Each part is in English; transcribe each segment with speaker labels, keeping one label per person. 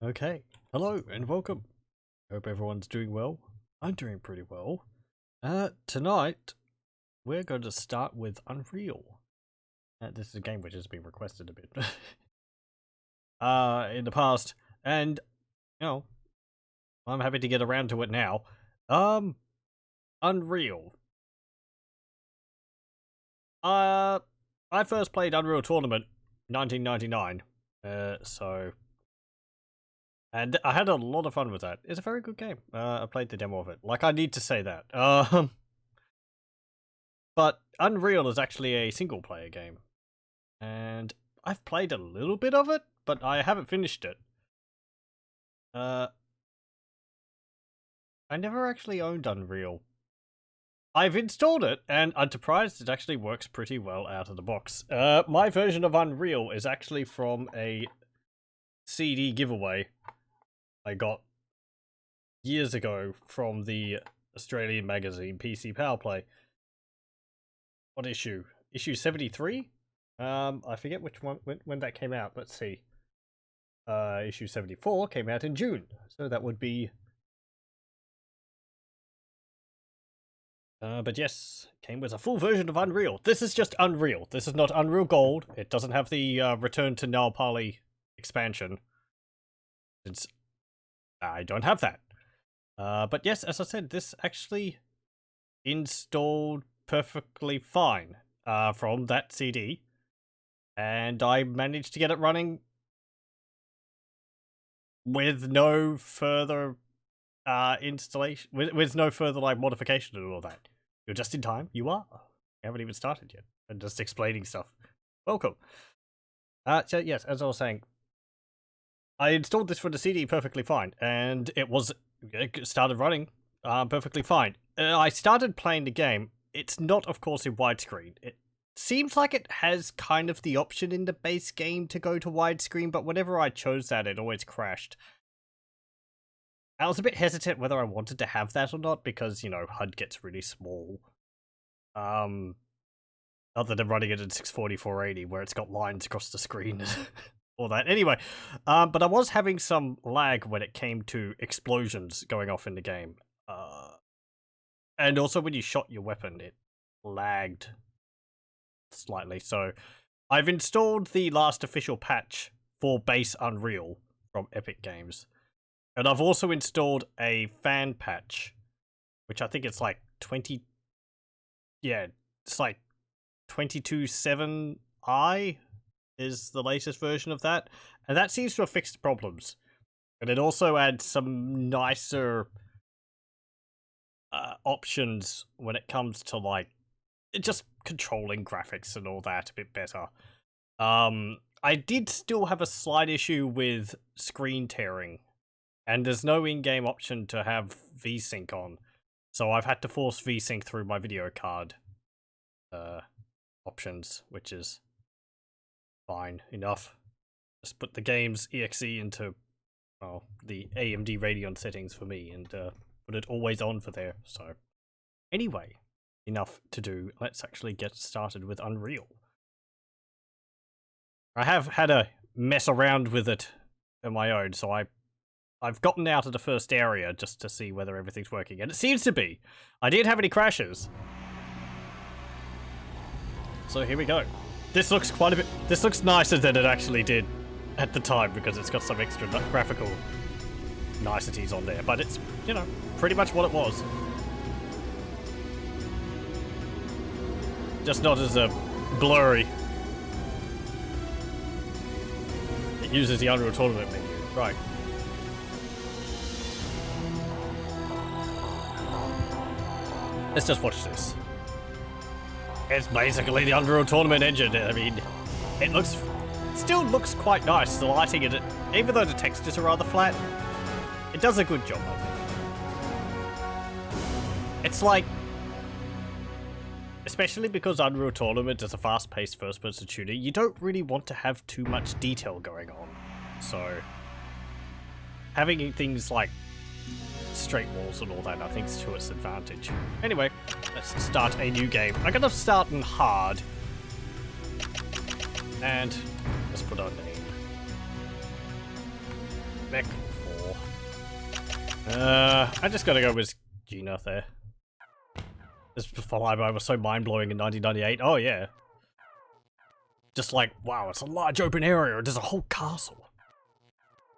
Speaker 1: Okay, hello and welcome. Hope everyone's doing well. I'm doing pretty well. Tonight we're going to start with Unreal. This is a game which has been requested a bit in the past, and you know, I'm happy to get around to it now. Unreal. I first played Unreal Tournament 1999. And I had a lot of fun with that. It's a very good game. I played the demo of it. Like, I need to say that. But Unreal is actually a single-player game. And I've played a little bit of it, but I haven't finished it. I never actually owned Unreal. I've installed it, and I'm surprised it actually works pretty well out of the box. My version of Unreal is actually from a CD giveaway I got years ago from the Australian magazine PC Power Play. What issue? Issue 73? I forget which one when that came out. Let's see. Issue 74 came out in June, so that would be. But yes, came with a full version of Unreal. This is just Unreal. This is not Unreal Gold. It doesn't have the Return to Na Pali expansion. I don't have that. But yes, as I said, this actually installed perfectly fine from that CD. And I managed to get it running with no further installation, with no further like modification and all that. You're just in time. You are. You haven't even started yet. I'm just explaining stuff. Welcome. So yes, as I was saying, I installed this for the CD perfectly fine, and it started running perfectly fine. I started playing the game. It's not, of course, in widescreen. It seems like it has kind of the option in the base game to go to widescreen, but whenever I chose that, it always crashed. I was a bit hesitant whether I wanted to have that or not, because, you know, HUD gets really small. Other than running it at 640-480, where it's got lines across the screen. All that. Anyway, but I was having some lag when it came to explosions going off in the game. And also when you shot your weapon, it lagged slightly. So I've installed the last official patch for base Unreal from Epic Games. And I've also installed a fan patch, which I think it's like 22.7i. is the latest version of that, and that seems to have fixed the problems. And it also adds some nicer options when it comes to like just controlling graphics and all that a bit better. I did still have a slight issue with screen tearing, and there's no in-game option to have VSync on, so I've had to force VSync through my video card options, which is fine enough. Just put the game's exe into the AMD Radeon settings for me and put it always on for there. So anyway, enough to do. Let's actually get started with Unreal. I have had a mess around with it on my own, so I've gotten out of the first area just to see whether everything's working, and it seems to be. I didn't have any crashes. So here we go. This looks quite a bit. This looks nicer than it actually did at the time, because it's got some extra graphical niceties on there. But it's, you know, pretty much what it was. Just not as blurry. It uses the Unreal Tournament menu, right? Let's just watch this. It's basically the Unreal Tournament engine. I mean, it still looks quite nice. The lighting in it, even though the textures are rather flat, it does a good job, I think. It's like, especially because Unreal Tournament is a fast-paced first-person shooter, you don't really want to have too much detail going on. So, having things like straight walls and all that, I think, is to its advantage. Anyway, let's start a new game. I'm gonna start in hard. And let's put our name. Mech 4. I just gotta go with Gina there. This flyby was so mind-blowing in 1998. Oh yeah. Just like, wow, it's a large open area. There's a whole castle.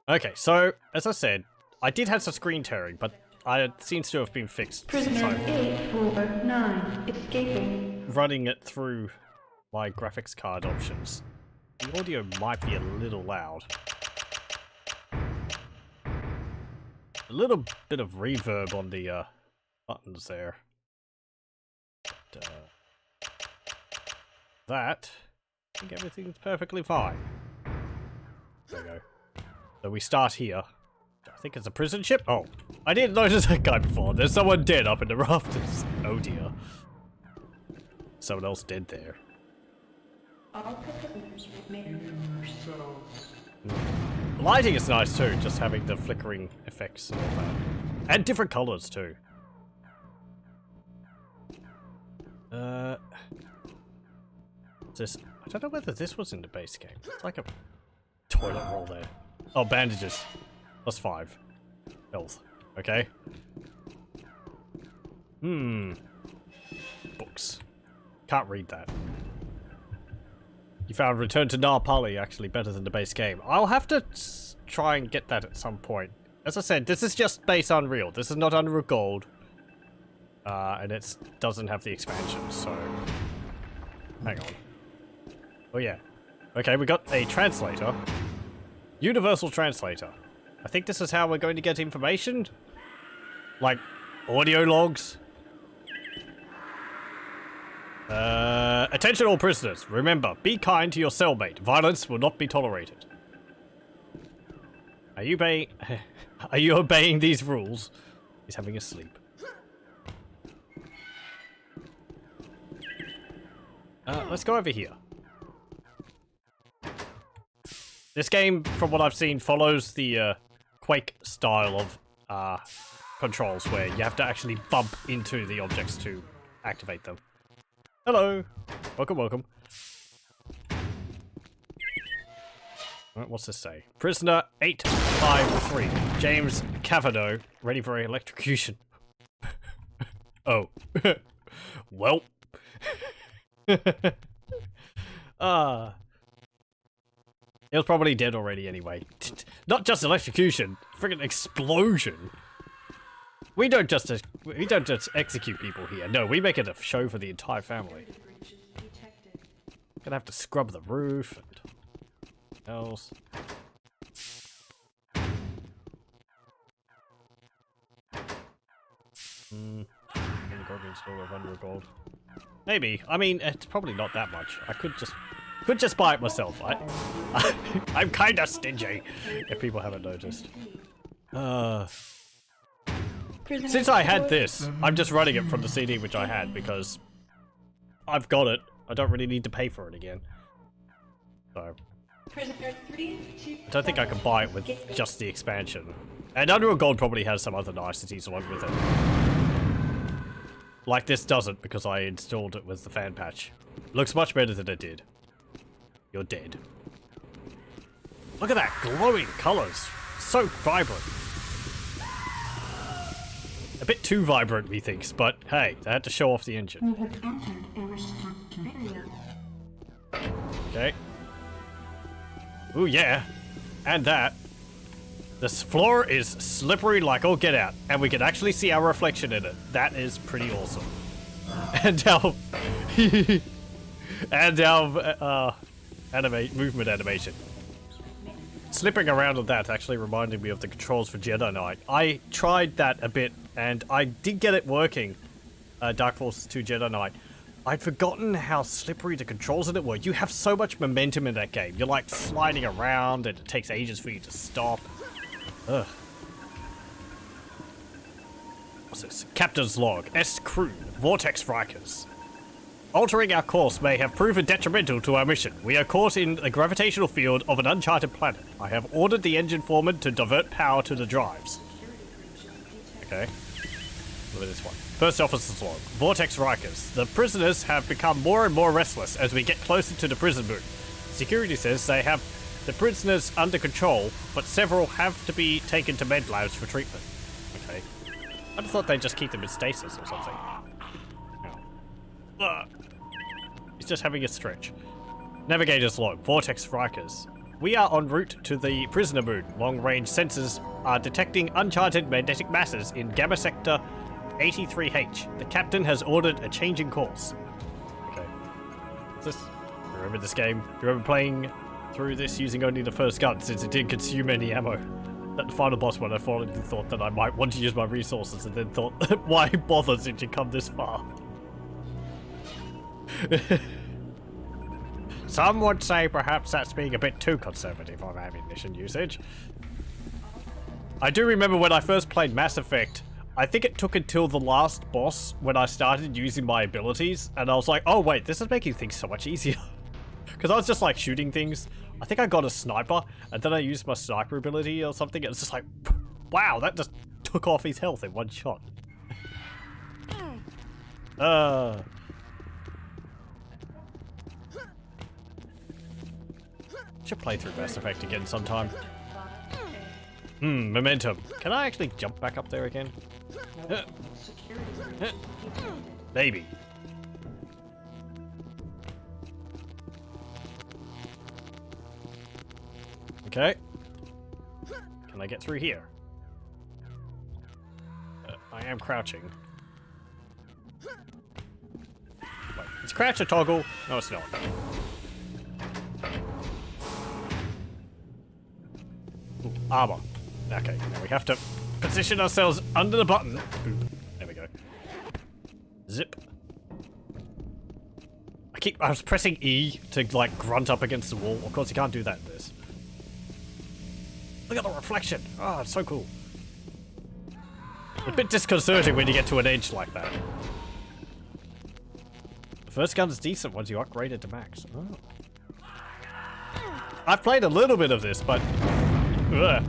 Speaker 1: Okay, so, as I said, I did have some screen tearing, but it seems to have been fixed.
Speaker 2: Prisoner 849 escaping.
Speaker 1: Running it through my graphics card options. The audio might be a little loud. A little bit of reverb on the buttons there. But, that, I think everything's perfectly fine. There we go. So we start here. I think it's a prison ship. Oh, I didn't notice that guy before. There's someone dead up in the rafters. Oh dear. Someone else dead there. The lighting is nice too, just having the flickering effects and all that. And different colors too. This, I don't know whether this was in the base game. It's like a toilet roll there. Oh, bandages. Plus 5. Health. Okay. Books. Can't read that. You found Return to Na Pali actually better than the base game. I'll have to try and get that at some point. As I said, this is just base Unreal. This is not Unreal Gold. And it doesn't have the expansion, so... Hang on. Oh yeah. Okay, we got a translator. Universal translator. I think this is how we're going to get information? Like, audio logs? Attention all prisoners. Remember, be kind to your cellmate. Violence will not be tolerated. Are you obeying these rules? He's having a sleep. Let's go over here. This game, from what I've seen, follows the Quake style of controls, where you have to actually bump into the objects to activate them. Hello! Welcome, welcome. Alright, what's this say? Prisoner 853, James Cavado, ready for electrocution. Oh. Well. He was probably dead already anyway. Not just electrocution, friggin' explosion. We don't just execute people here. No, we make it a show for the entire family. Gonna have to scrub the roof and else. Guardian's Door of Under Gold. Maybe. I mean, it's probably not that much. I could just buy it myself. I'm kinda stingy, if people haven't noticed. Since I had this, I'm just running it from the CD which I had, because I've got it. I don't really need to pay for it again. So, I don't think I can buy it with just the expansion. And Unreal Gold probably has some other niceties along with it. Like this doesn't, because I installed it with the fan patch. Looks much better than it did. You're dead. Look at that, glowing colors. So vibrant. A bit too vibrant, methinks, but hey, they had to show off the engine. Okay. Ooh, yeah. And that. This floor is slippery like all get out, and we can actually see our reflection in it. That is pretty awesome. And our... and our, movement animation. Slipping around on that actually reminded me of the controls for Jedi Knight. I tried that a bit, and I did get it working. Dark Forces 2 Jedi Knight. I'd forgotten how slippery the controls in it were. You have so much momentum in that game. You're like sliding around, and it takes ages for you to stop. Ugh. What's this? Captain's log. S. Crew. Vortex Rikers. Altering our course may have proven detrimental to our mission. We are caught in the gravitational field of an uncharted planet. I have ordered the engine foreman to divert power to the drives. Okay. Look at this one. First officer's log. Vortex Rikers. The prisoners have become more and more restless as we get closer to the prison booth. Security says they have The prisoners under control, but several have to be taken to med labs for treatment. Okay. I just thought they'd just keep them in stasis or something. No. He's just having a stretch. Navigator's log, Vortex Rikers. We are en route to the prisoner moon. Long-range sensors are detecting uncharted magnetic masses in Gamma Sector 83H. The captain has ordered a change in course. Okay. What's this? Remember this game? You remember playing through this using only the first gun since it didn't consume any ammo? At the final boss one, I finally thought that I might want to use my resources and then thought, why bother since you come this far? Some would say perhaps that's being a bit too conservative on ammunition usage. I do remember when I first played Mass Effect, I think it took until the last boss when I started using my abilities, and I was like, oh wait, this is making things so much easier. Because I was just like shooting things. I think I got a sniper, and then I used my sniper ability or something, and it's just like, wow, that just took off his health in one shot. Should play through Mass Effect again sometime. Momentum. Can I actually jump back up there again? Maybe. Okay. Can I get through here? I am crouching. Wait, it's crouch or toggle? No, it's not. Ooh, armor. Okay, now we have to position ourselves under the button. Oop, there we go. Zip. I was pressing E to like grunt up against the wall. Of course you can't do that in this. Look at the reflection. Oh, it's so cool. A bit disconcerting when you get to an edge like that. The first gun's decent once you upgrade it to max. Oh. I've played a little bit of this, but... Ugh.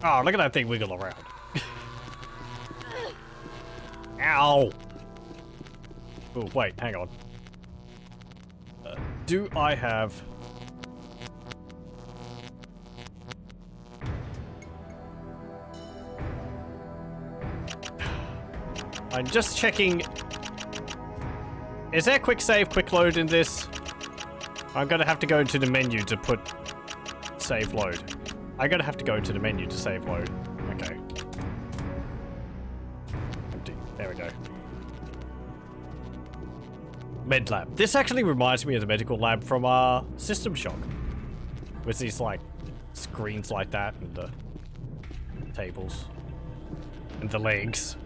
Speaker 1: Oh, look at that thing wiggle around. Ow! Oh, wait, hang on. Do I have... I'm just checking... Is there quick save, quick load in this? I'm gonna have to go into the menu to put save load. I'm gonna have to go into the menu to save load. Okay. Empty. There we go. Med lab. This actually reminds me of the medical lab from System Shock. With these like screens like that and the tables and the legs.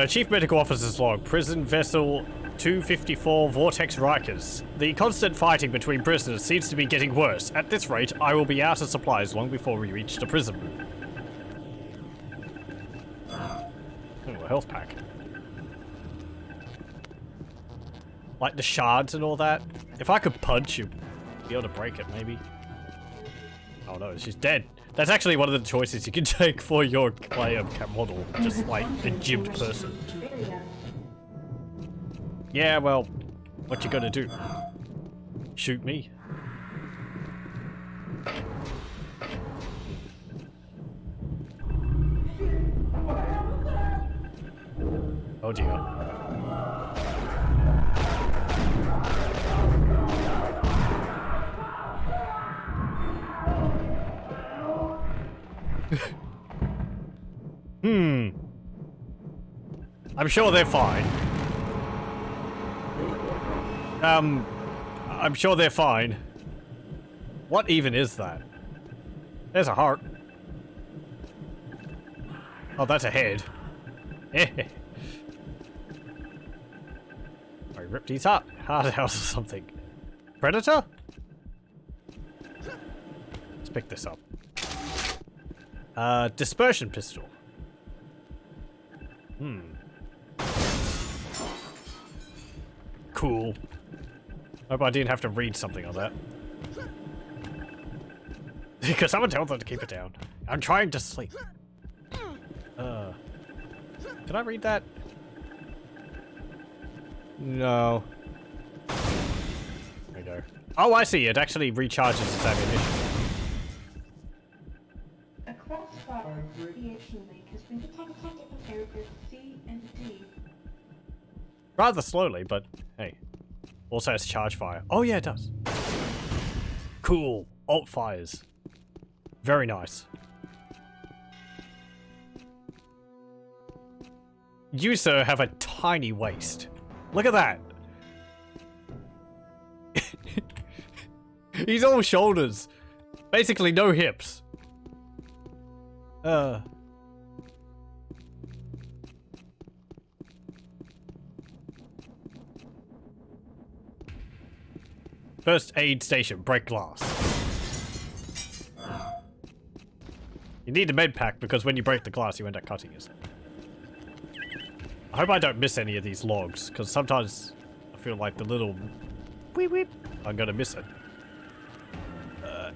Speaker 1: Chief Medical Officer's log. Prison vessel 254 Vortex Rikers. The constant fighting between prisoners seems to be getting worse. At this rate, I will be out of supplies long before we reach the prison. Oh, a health pack. Like the shards and all that. If I could punch, you'd be able to break it, maybe. Oh no, she's dead. That's actually one of the choices you can take for your player model. Just like a gypped person. Yeah, well, what you gonna do? Shoot me? Oh dear. I'm sure they're fine. I'm sure they're fine. What even is that? There's a heart. Oh, that's a head. I ripped his heart out or something. Predator? Let's pick this up. Dispersion pistol. Cool. Hope I didn't have to read something on that. Because someone told them to keep it down. I'm trying to sleep. Did I read that? No. go. Oh, I see. It actually recharges its ammunition.
Speaker 2: A crossfire radiation leak has been detected in areas C and D.
Speaker 1: Rather slowly, but hey. Also has charge fire. Oh yeah, it does. Cool. Alt fires. Very nice. You, sir, have a tiny waist. Look at that. He's all shoulders. Basically no hips. First aid station, break glass. You need a med pack because when you break the glass, you end up cutting yourself. I hope I don't miss any of these logs, because sometimes I feel like the little weep weep, I'm gonna miss it.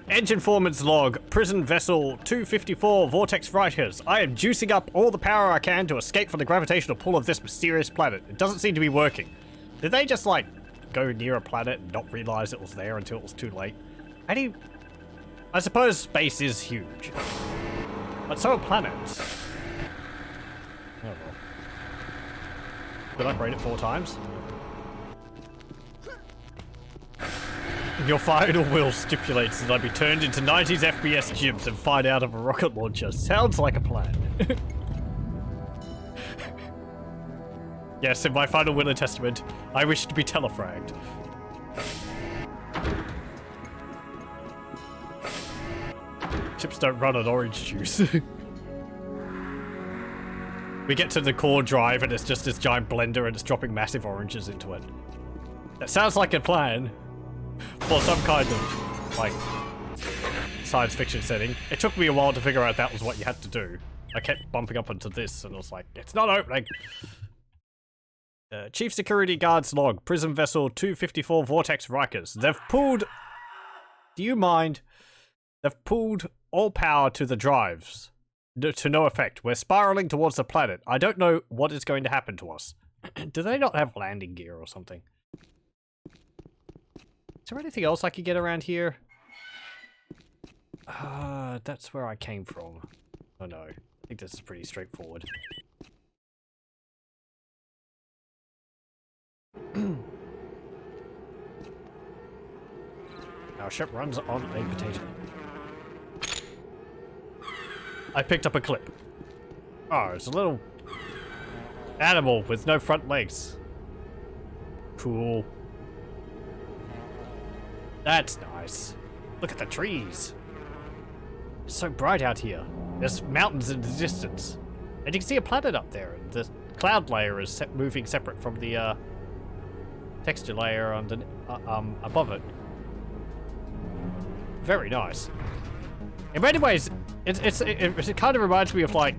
Speaker 1: Engine foreman's log, prison vessel 254, Vortex Rikers. I am juicing up all the power I can to escape from the gravitational pull of this mysterious planet. It doesn't seem to be working. Did they just, like, go near a planet and not realize it was there until it was too late? I suppose space is huge. But so are planets. Oh well. Could I upgrade it 4 times? Your final will stipulates that I be turned into 90s FPS gyms and find out of a rocket launcher. Sounds like a plan. Yes, in my final will and testament, I wish to be telefragged. Chips don't run on orange juice. We get to the core drive and it's just this giant blender and it's dropping massive oranges into it. That sounds like a plan for some kind of, like, science fiction setting. It took me a while to figure out that was what you had to do. I kept bumping up into this and I was like, it's not opening. Chief Security Guard's log, prison vessel 254 Vortex Rikers. They've pulled... Do you mind? They've pulled all power to the drives. To no effect. We're spiraling towards the planet. I don't know what is going to happen to us. Do they not have landing gear or something? Is there anything else I could get around here? That's where I came from. Oh no. I think this is pretty straightforward. Our ship runs on a potato. I picked up a clip. Oh, it's a little animal with no front legs. Cool. That's nice. Look at the trees. It's so bright out here. There's mountains in the distance. And you can see a planet up there. And the cloud layer is moving separate from the texture layer under, above it. Very nice. In many ways, it kind of reminds me of, like,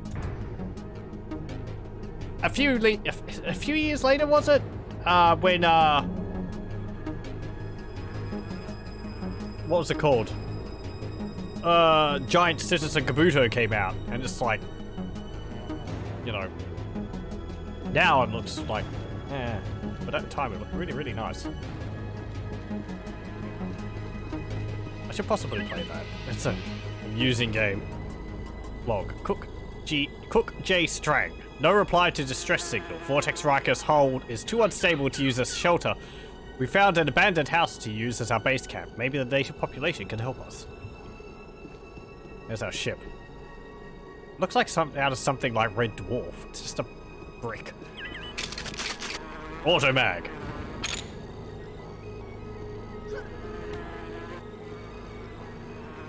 Speaker 1: a few years later, was it? When what was it called? Giant Citizen Kabuto came out, and it's like, you know, now it looks like, but at the time it looked really, really nice. I should possibly play that. It's an amusing game. Log. Cook J. Strang. No reply to distress signal. Vortex Rikers' hull is too unstable to use as shelter. We found an abandoned house to use as our base camp. Maybe the native population can help us. There's our ship. Looks like something out of something like Red Dwarf. It's just a brick. Auto mag.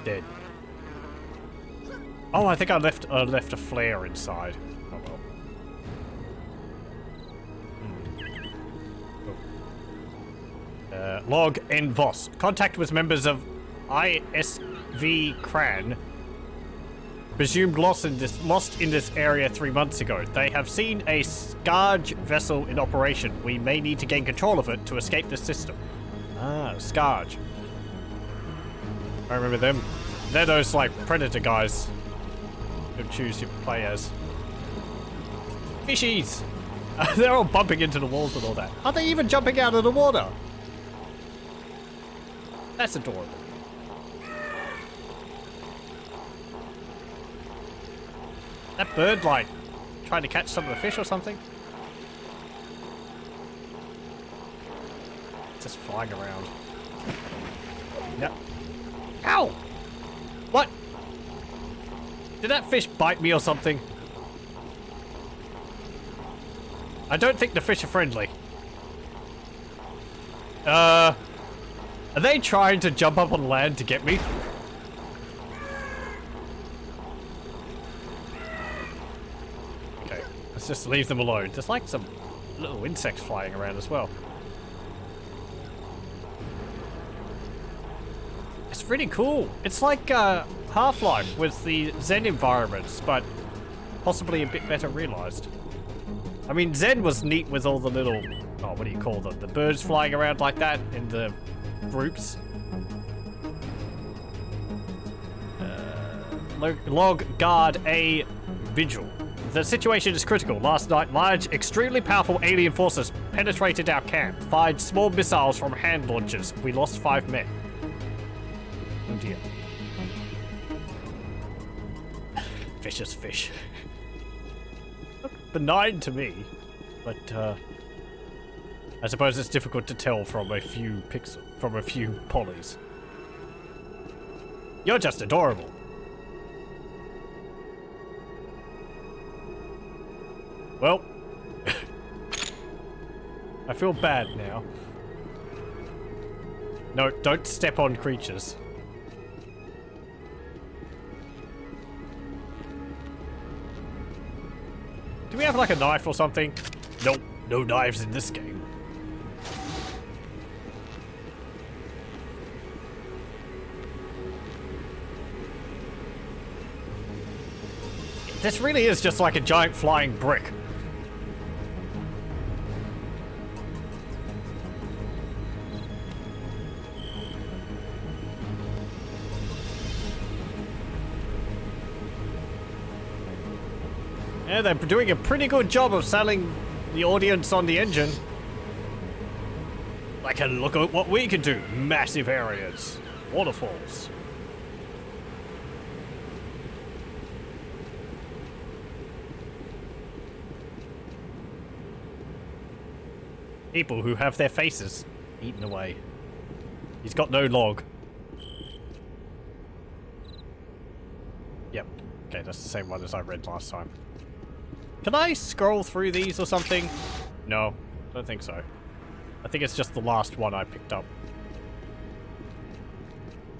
Speaker 1: Dead. Oh, I think I left a flare inside. Oh well. Log N Voss. Contact with members of ISV Kran. Presumed lost in this area 3 months ago. They have seen a Skaarj vessel in operation. We may need to gain control of it to escape the system. Ah, Skaarj. I remember them. They're those, like, predator guys. You can choose to play as. Fishies! They're all bumping into the walls and all that. Are they even jumping out of the water? That's adorable. That bird, like, trying to catch some of the fish or something? Just flying around. Yep. Ow! What? Did that fish bite me or something? I don't think the fish are friendly. Are they trying to jump up on land to get me? Okay, let's just leave them alone. There's like some little insects flying around as well. It's really cool. It's like Half-Life with the Zen environments, but possibly a bit better realized. I mean, Zen was neat with all the little, oh, what do you call them? The birds flying around like that in the groups. Log guard a vigil. The situation is critical. Last night, large, extremely powerful alien forces penetrated our camp, fired small missiles from hand launchers. We lost 5 men. Oh dear. Vicious fish. Benign to me, but I suppose it's difficult to tell from a few polys. You're just adorable. Well, I feel bad now. No, don't step on creatures. Do we have like a knife or something? Nope, no knives in this game. This really is just like a giant flying brick. Yeah, they're doing a pretty good job of selling the audience on the engine. Like, look at what we can do. Massive areas. Waterfalls. People who have their faces eaten away. He's got no log. Yep. Okay, that's the same one as I read last time. Can I scroll through these or something? No, don't think so. I think it's just the last one I picked up.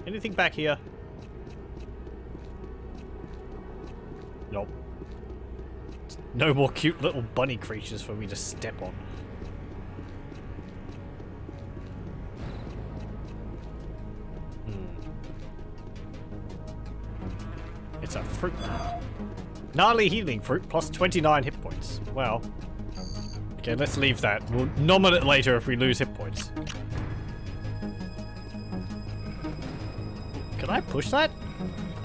Speaker 1: Anything back here? Nope. No more cute little bunny creatures for me to step on. It's a fruit. Nali healing fruit plus 29 hit points. Well, okay, let's leave that. We'll nom it later if we lose hit points. Can I push that?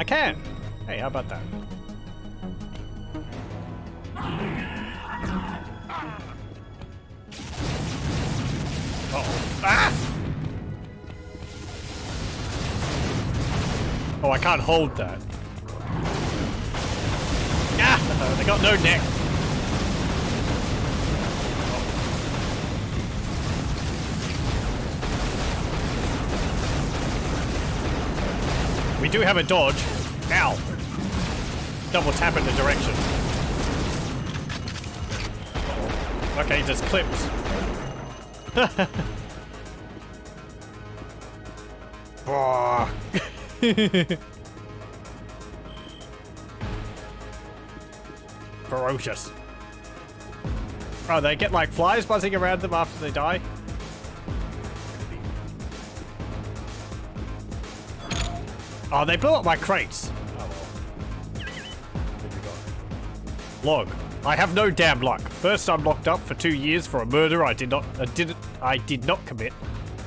Speaker 1: I can. Hey, how about that? Uh-oh. Ah! Oh, I can't hold that. Ah! They got no neck. We do have a dodge. Ow. Double tap in the direction. Okay, just clipped. Ferocious. Oh, they get like flies buzzing around them after they die? Oh, they blew up my crates. Oh well. What we got? Log. I have no damn luck. First, I'm locked up for 2 years for a murder I did not commit.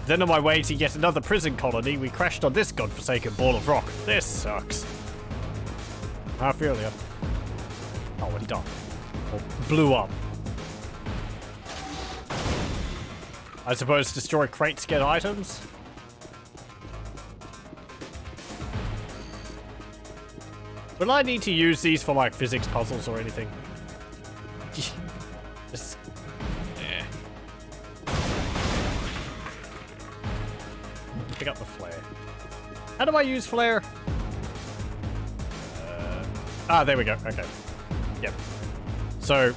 Speaker 1: Then on my way to yet another prison colony, we crashed on this godforsaken ball of rock. This sucks. I feel ya. Oh, it died. Or blew up. I suppose destroy crates to get items? Will I need to use these for like physics puzzles or anything? Just, yeah. Pick up the flare. How do I use flare? There we go. Okay. Yep. So,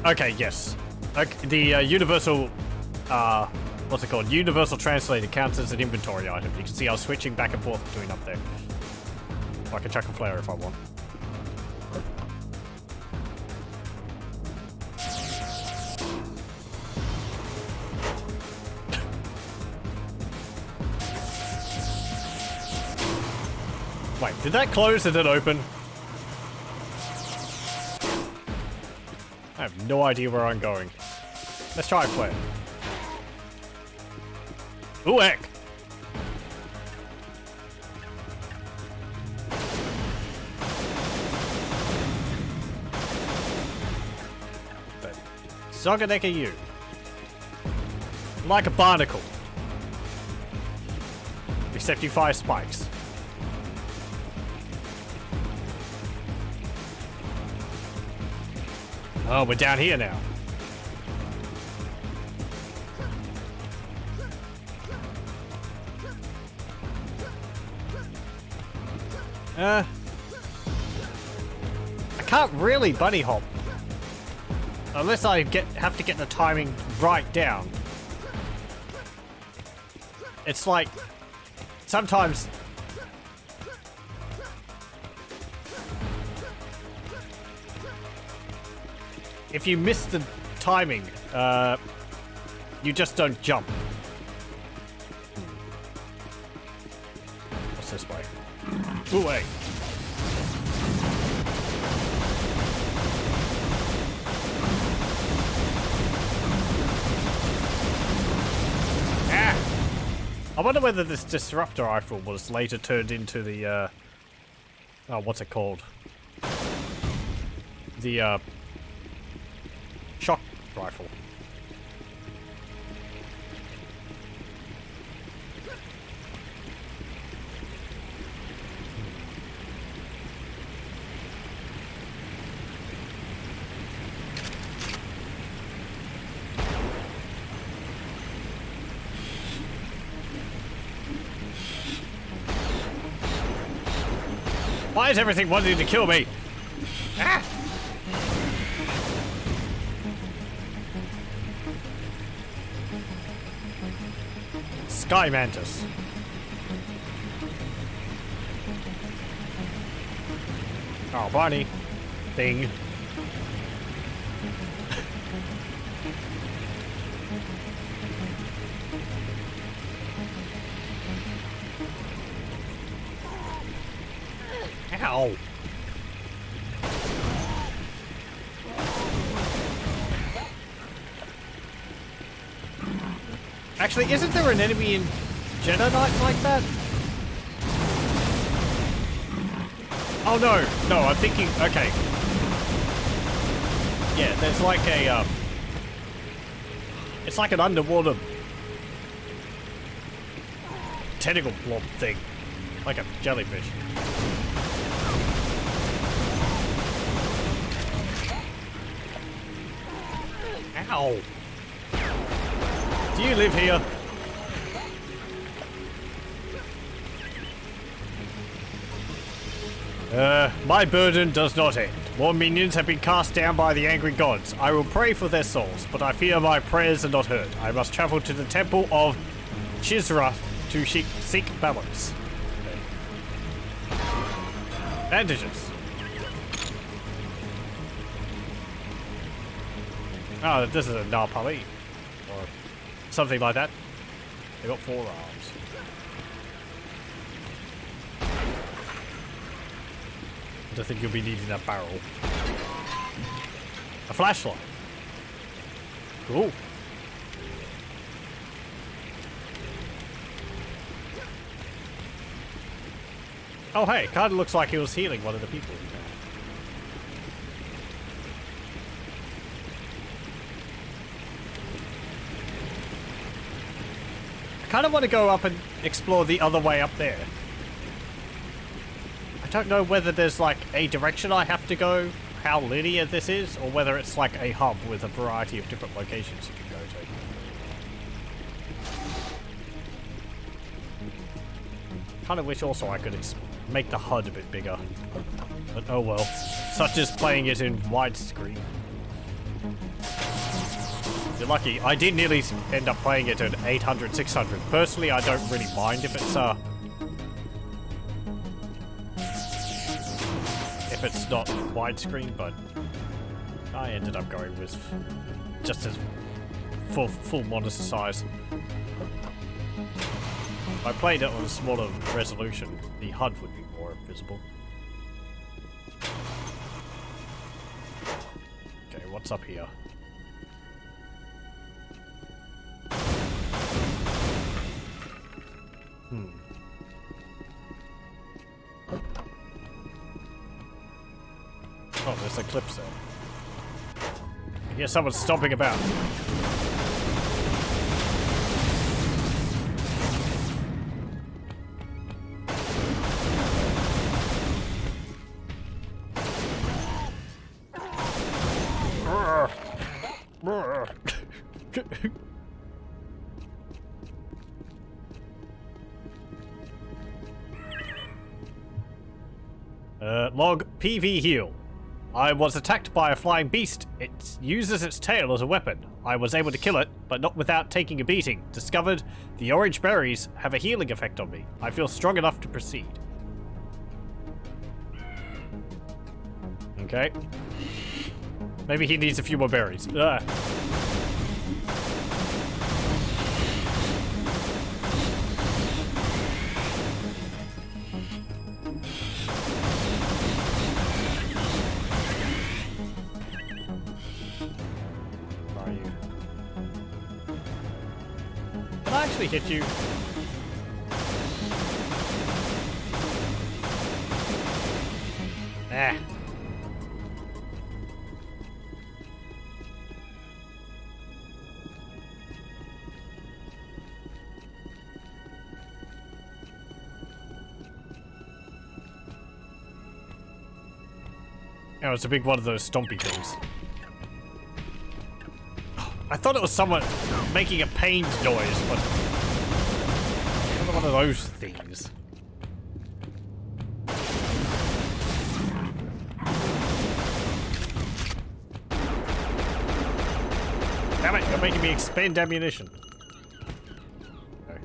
Speaker 1: okay, yes. Okay, the universal, what's it called? Universal translator counts as an inventory item. You can see I was switching back and forth between up there. I can chuck a flare if I want. Wait, did that close and then open? I have no idea where I'm going. Let's try a flare. Ooh, heck! Sogadeka you. Like a barnacle. Except you fire spikes. Oh, we're down here now. I can't really bunny hop. Unless I have to get the timing right down. It's like sometimes if you miss the timing, you just don't jump. What's this way? Ooh, wait. Ah! I wonder whether this disruptor rifle was later turned into the, oh, what's it called? The, shock rifle. Why is everything wanting to kill me? Ah! Sky Mantis. Oh, Barney. Thing. Ow. Actually, isn't there an enemy in Jedi Knight like that? Oh no, no, I'm thinking, okay. Yeah, there's like a, it's like an underwater tentacle blob thing. Like a jellyfish. Ow. Do you live here? My burden does not end. More minions have been cast down by the angry gods. I will pray for their souls, but I fear my prayers are not heard. I must travel to the temple of Chisra to seek balance. Bandages. Oh, this is a Na Pali. Or something like that. They got 4 arms. I don't think you'll be needing that barrel. A flashlight. Cool. Oh hey, kinda looks like he was healing one of the people. I kinda want to go up and explore the other way up there. I don't know whether there's like a direction I have to go, how linear this is, or whether it's like a hub with a variety of different locations you can go to. Kind of wish also I could make the HUD a bit bigger. But oh well. Such as playing it in widescreen. You're lucky. I did nearly end up playing it at 800, 600. Personally, I don't really mind if it's not widescreen, but I ended up going with just as full monitor size. If I played it on a smaller resolution, the HUD would be more visible. Okay, what's up here? Oh, there's a clip there. I hear someone stomping about. Log PV heal. I was attacked by a flying beast. It uses its tail as a weapon. I was able to kill it, but not without taking a beating. Discovered the orange berries have a healing effect on me. I feel strong enough to proceed. Okay. Maybe he needs a few more berries. Ugh. Hit you. Ah. Oh, it's a big one of those stompy things. I thought it was someone making a pained noise, but another one of those things. Damn it, you're making me expend ammunition. Okay.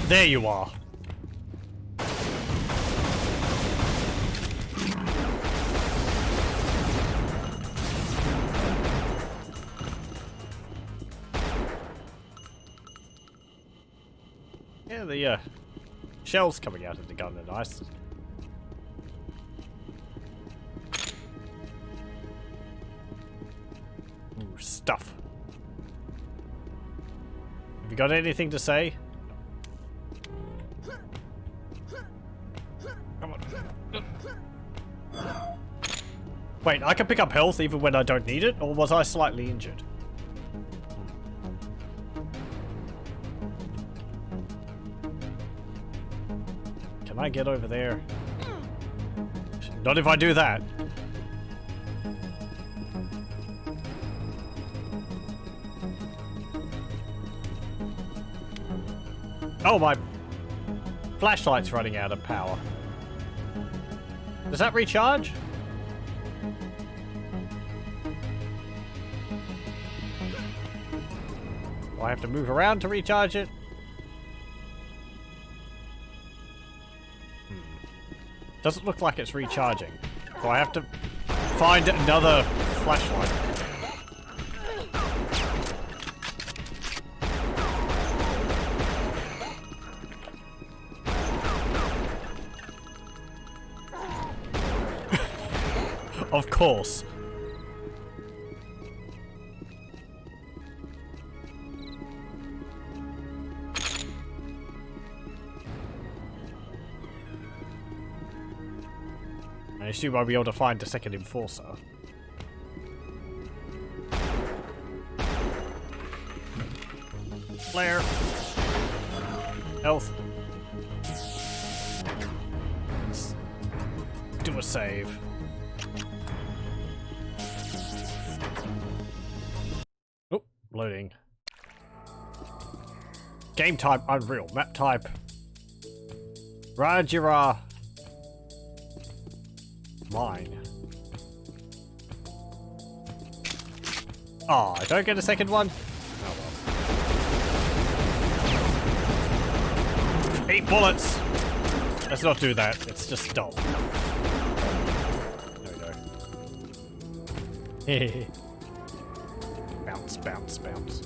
Speaker 1: There you are. Yeah, the shells coming out of the gun are nice. Ooh, stuff. Have you got anything to say? Come on. Wait, I can pick up health even when I don't need it, or was I slightly injured? Can I get over there? Not if I do that. Oh, my flashlight's running out of power. Does that recharge? Do I have to move around to recharge it? Doesn't look like it's recharging. So I have to find another flashlight. Of course. I assume I'll be able to find the second enforcer. Flare. Health. Let's do a save. Oh, loading. Game type Unreal. Map type Rajira. Mine. Oh, I don't get a second one? Oh well. 8 bullets! Let's not do that. It's just dumb. There we go. Bounce, bounce, bounce.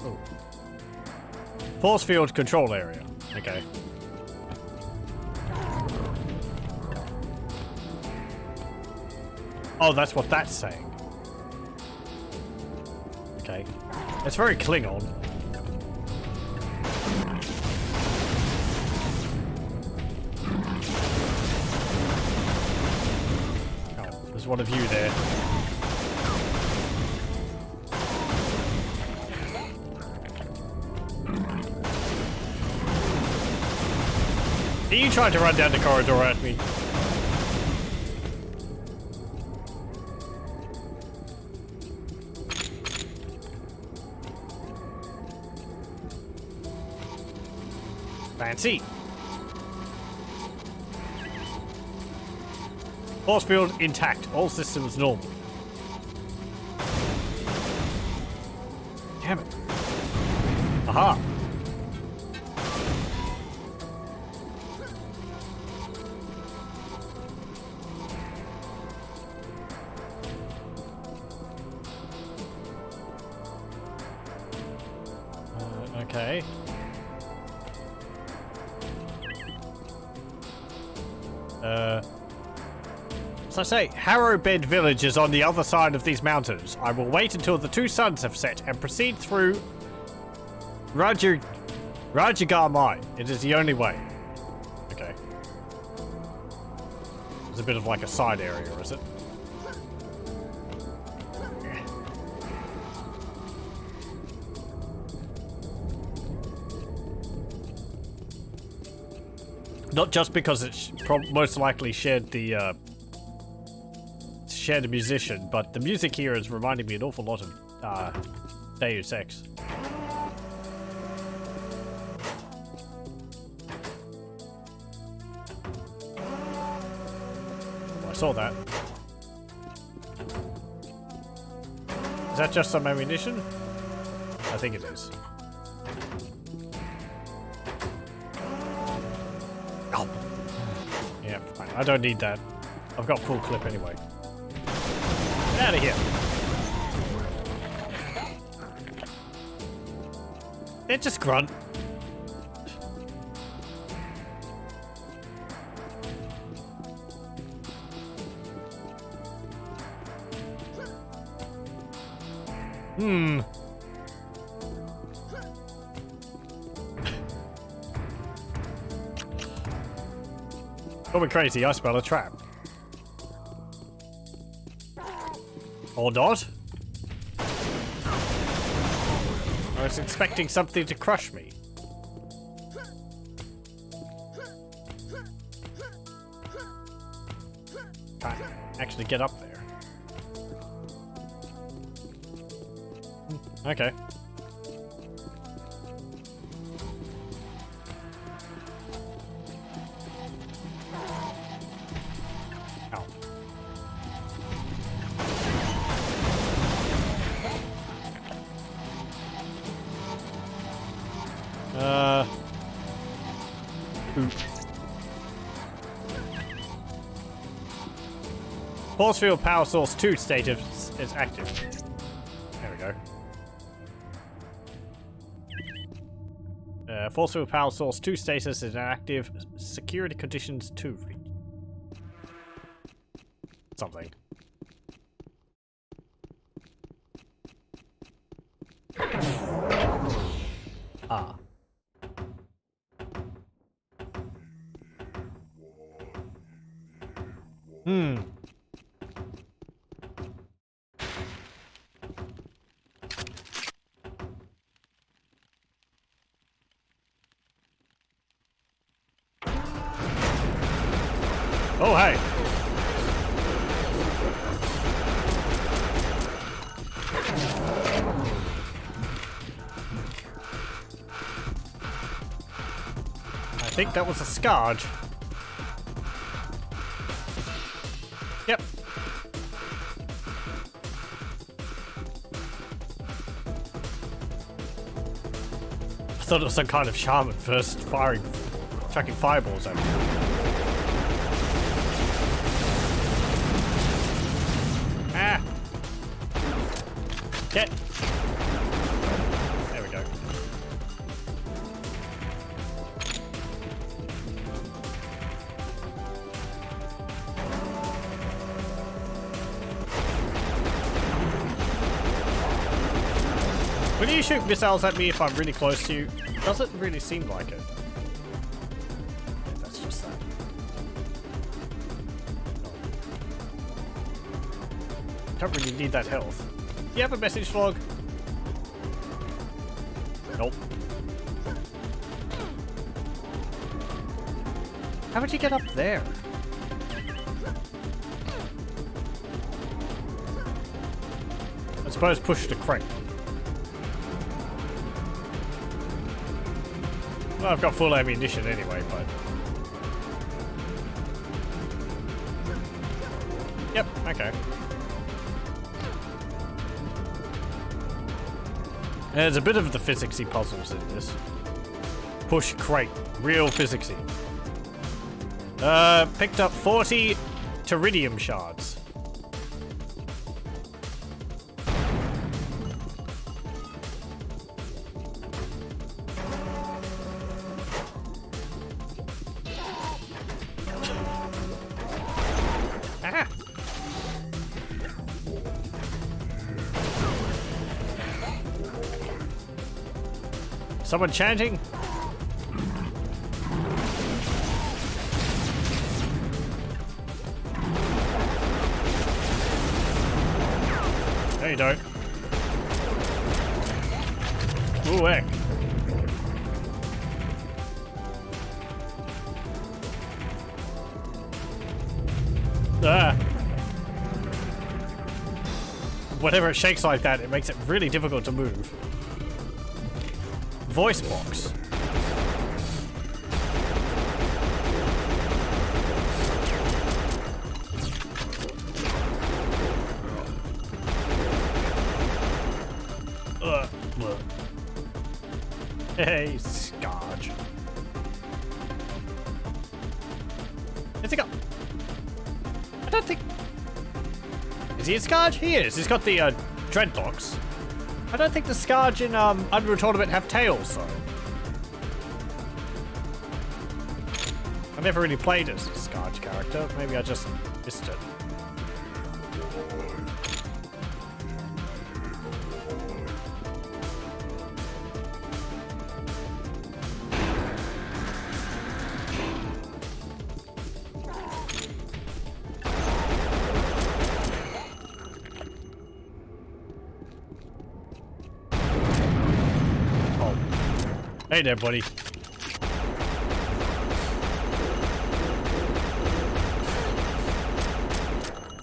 Speaker 1: Oh. Force field control area. Okay. Oh, that's what that's saying. Okay. It's very Klingon. Oh, there's one of you there. Are you trying to run down the corridor at me? Fancy. Force field intact. All systems normal. Damn it. Aha. Okay. So I say, Harrowbed Village is on the other side of these mountains. I will wait until the 2 suns have set and proceed through Rajagar Mine. It is the only way. Okay. It's a bit of like a side area, is it? Not just because it's most likely shared the musician, but the music here is reminding me an awful lot of Deus Ex. Oh, I saw that. Is that just some ammunition? I think it is. Oh. Yeah, fine. I don't need that. I've got full clip anyway. Get out of here. They're just grunt. Don't be crazy, I smell a trap. Or not? I was expecting something to crush me. Can't actually get up there. Okay. Force field power source 2 status is active. There we go. Force field power source 2 status is inactive. Security conditions 2. Something. Ah. Hmm. Oh, hey. I think that was a Skaarj. Yep. I thought it was some kind of shaman first chucking fireballs at me. Ah! Get! There we go. When you shoot missiles at me if I'm really close to you, it doesn't really seem like it. That's just that. Don't really need that health. Do you have a message log? Nope. How would you get up there? I suppose push the crate. Well, I've got full ammunition anyway, but... Yep, okay. There's a bit of the physicsy puzzles in this. Push crate. Real physicsy. Picked up 40 Tarydium shards. Ah! Someone chanting? No, you don't. Ooh, heck. Ah. Whenever it shakes like that, it makes it really difficult to move. Voice box. Ugh. Hey, Skaarj. Where's he go? I don't think... Is he a Skaarj? He is. He's got the dreadlocks. I don't think the Skaarj in Unreal Tournament have tails, though. I've never really played as a Skaarj character. Maybe I just missed it. Hey there, buddy.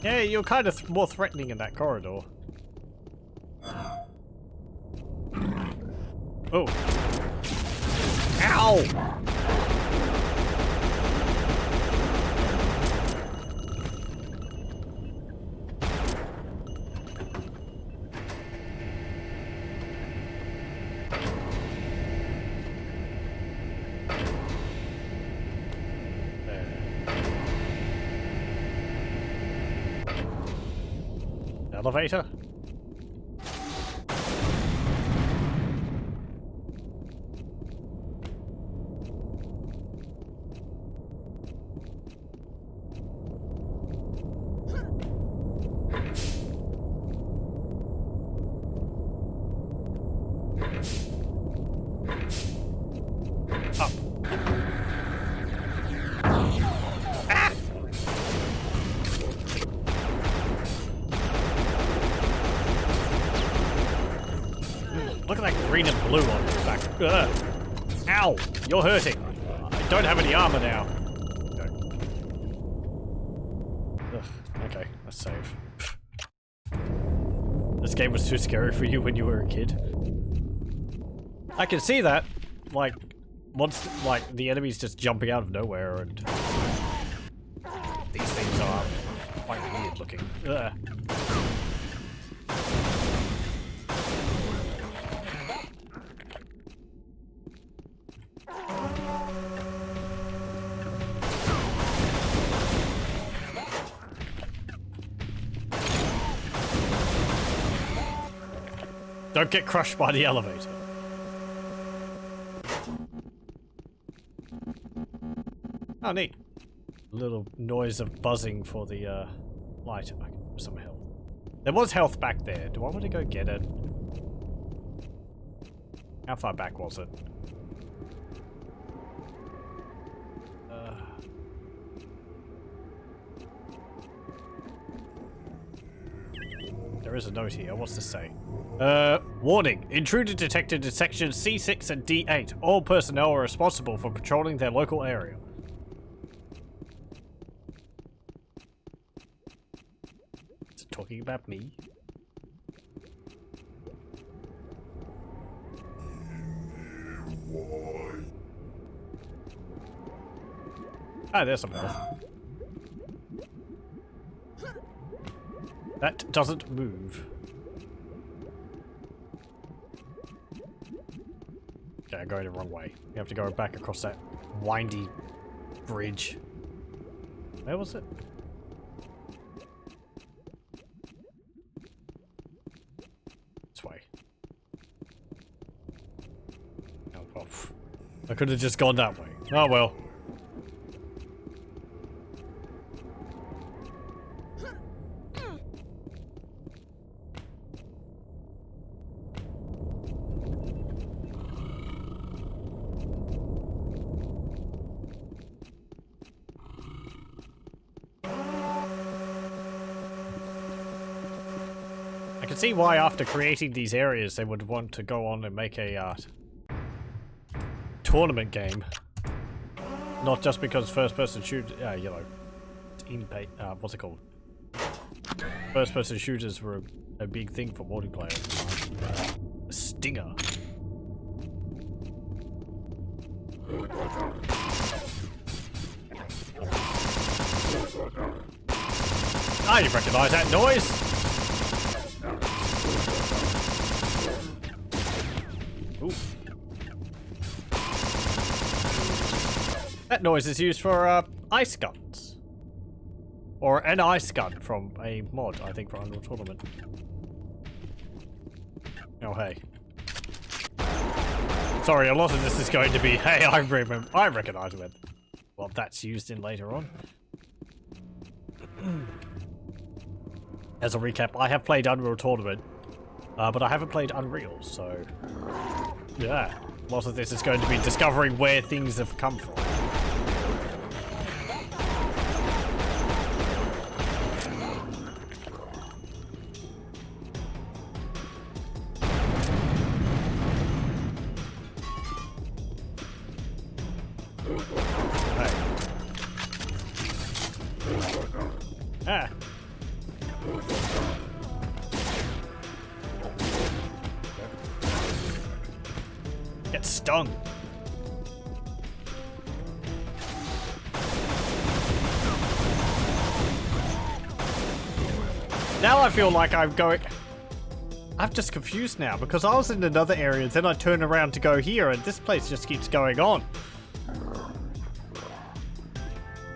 Speaker 1: Yeah, you're kind of more threatening in that corridor. Oh. Ow! Elevator? Up. Ah! Look at that green and blue on his back. Ugh. Ow! You're hurting. I don't have any armor now. Ugh, okay, let's save. This game was too scary for you when you were a kid. I can see that. Like, once, like, the enemy's just jumping out of nowhere and... These things are quite weird looking. Ugh. Don't get crushed by the elevator. Oh, neat. A little noise of buzzing for the light. I can use some health. There was health back there. Do I want to go get it? How far back was it? There is a note here. What's this say? Warning. Intruder detected in sections C6 and D8. All personnel are responsible for patrolling their local area. Is it talking about me? Ah, there's some health. That doesn't move. Okay, I'm going the wrong way. We have to go back across that windy bridge. Where was it? This way. Oh, well. I could have just gone that way. Oh well. I can see why after creating these areas they would want to go on and make a tournament game. Not just because first-person shoot, you know, what's it called? First-person shooters were a big thing for multiplayer. A stinger. Ah, you recognize that noise? Ooh. That noise is used for ice guns. Or an ice gun from a mod, I think, for Unreal Tournament. Oh, hey. Sorry, a lot of this is going to be, hey, I recognize it. Well, that's used in later on. As a recap, I have played Unreal Tournament, but I haven't played Unreal, so... Yeah, a lot of this is going to be discovering where things have come from. Ah. Get stung. Now I feel like I'm going... I'm just confused now because I was in another area and then I turn around to go here and this place just keeps going on.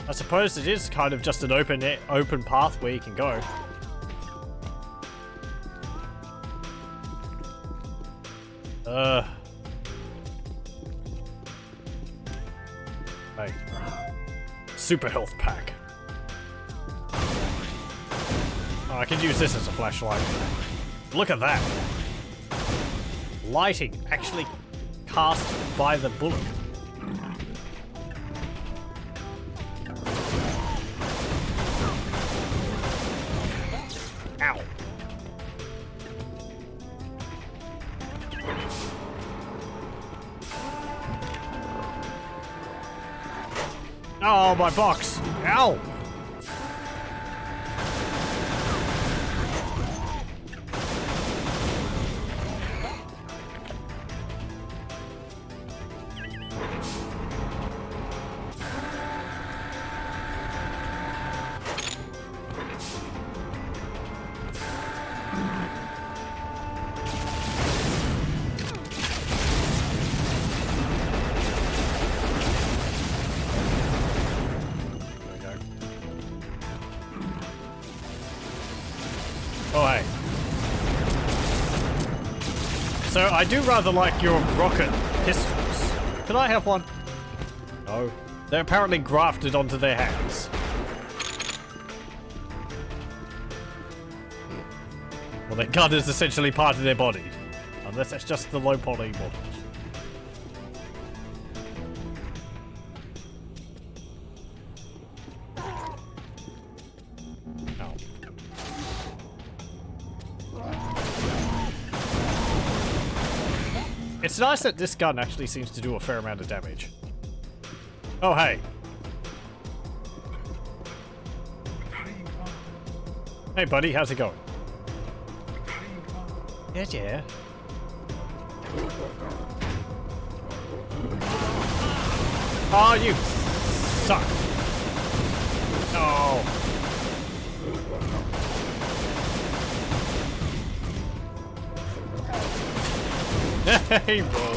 Speaker 1: I suppose it is kind of just an open path where you can go. Hey. Super health pack. Oh, I can use this as a flashlight. Look at that. Lighting actually cast by the bullet. Ow. Oh, my box! Ow! Oh, hey. So, I do rather like your rocket pistols. Can I have one? No. They're apparently grafted onto their hands. Well, their gun is essentially part of their body. Unless it's just the low poly model. It's nice that this gun actually seems to do a fair amount of damage. Oh, hey. Hey, buddy, how's it going? Yeah. Oh, you suck. No. Hey, bro.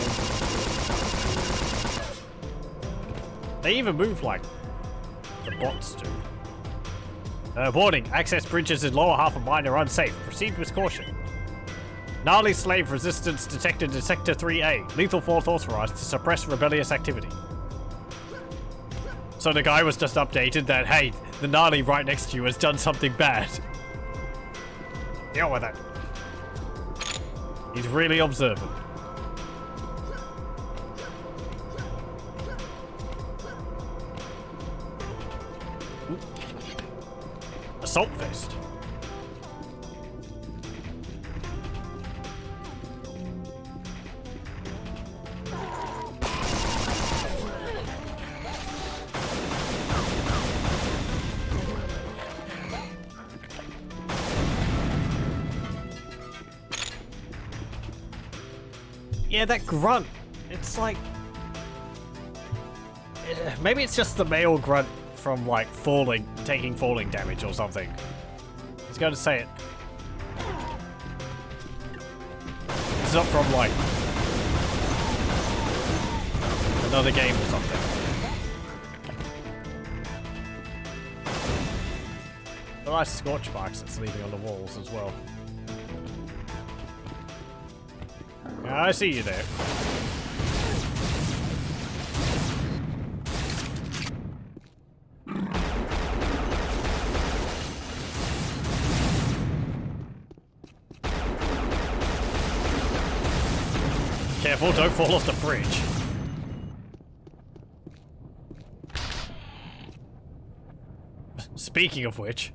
Speaker 1: They even move like the bots do. Warning, access bridges in lower half of mine are unsafe. Proceed with caution. Nali slave resistance detected in Sector 3A. Lethal force authorized to suppress rebellious activity. So the guy was just updated that, hey, the Nali right next to you has done something bad. Deal with it. He's really observant. Assault vest. Yeah, that grunt. It's like... maybe it's just the male grunt from, like, taking falling damage or something. I was going to say it. It's not from, like, another game or something. The nice scorch marks it's leaving on the walls as well. Yeah, I see you there. Careful, don't fall off the bridge. Speaking of which...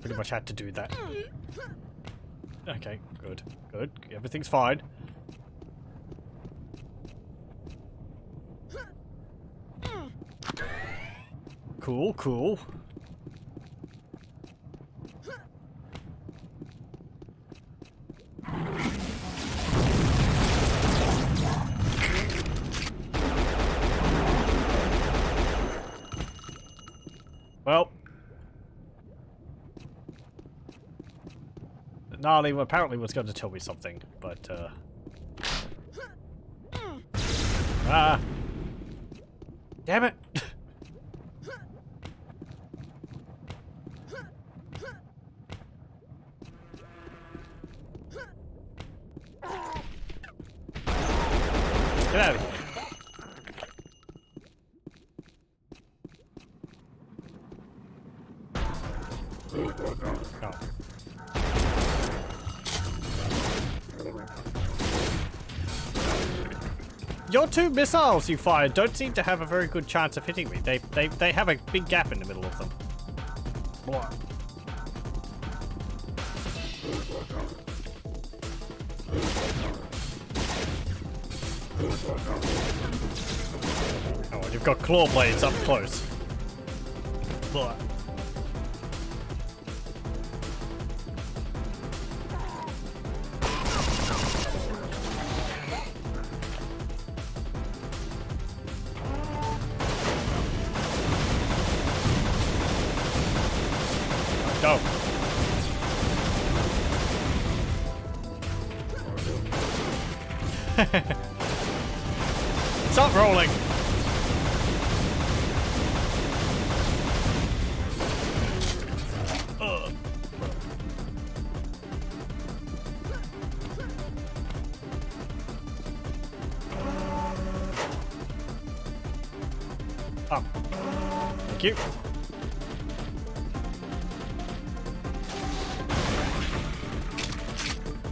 Speaker 1: pretty much had to do that. Okay, good. Good. Everything's fine. Cool, cool. Well. Nali apparently was going to tell me something, but, ah! Damn it! Get out of here. Oh. Your two missiles you fired don't seem to have a very good chance of hitting me. They have a big gap in the middle of them. What? Oh, you've got claw blades up close. Blah. Go. Stop rolling. Up. Thank you.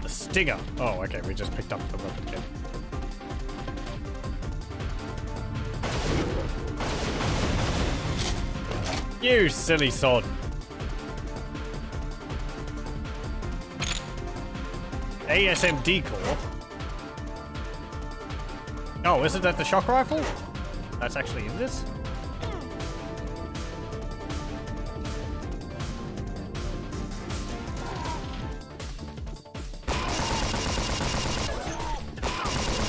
Speaker 1: The stinger. Oh, okay. We just picked up the weapon again. You silly sod. ASMD core. Oh, isn't that the shock rifle? That's actually in this?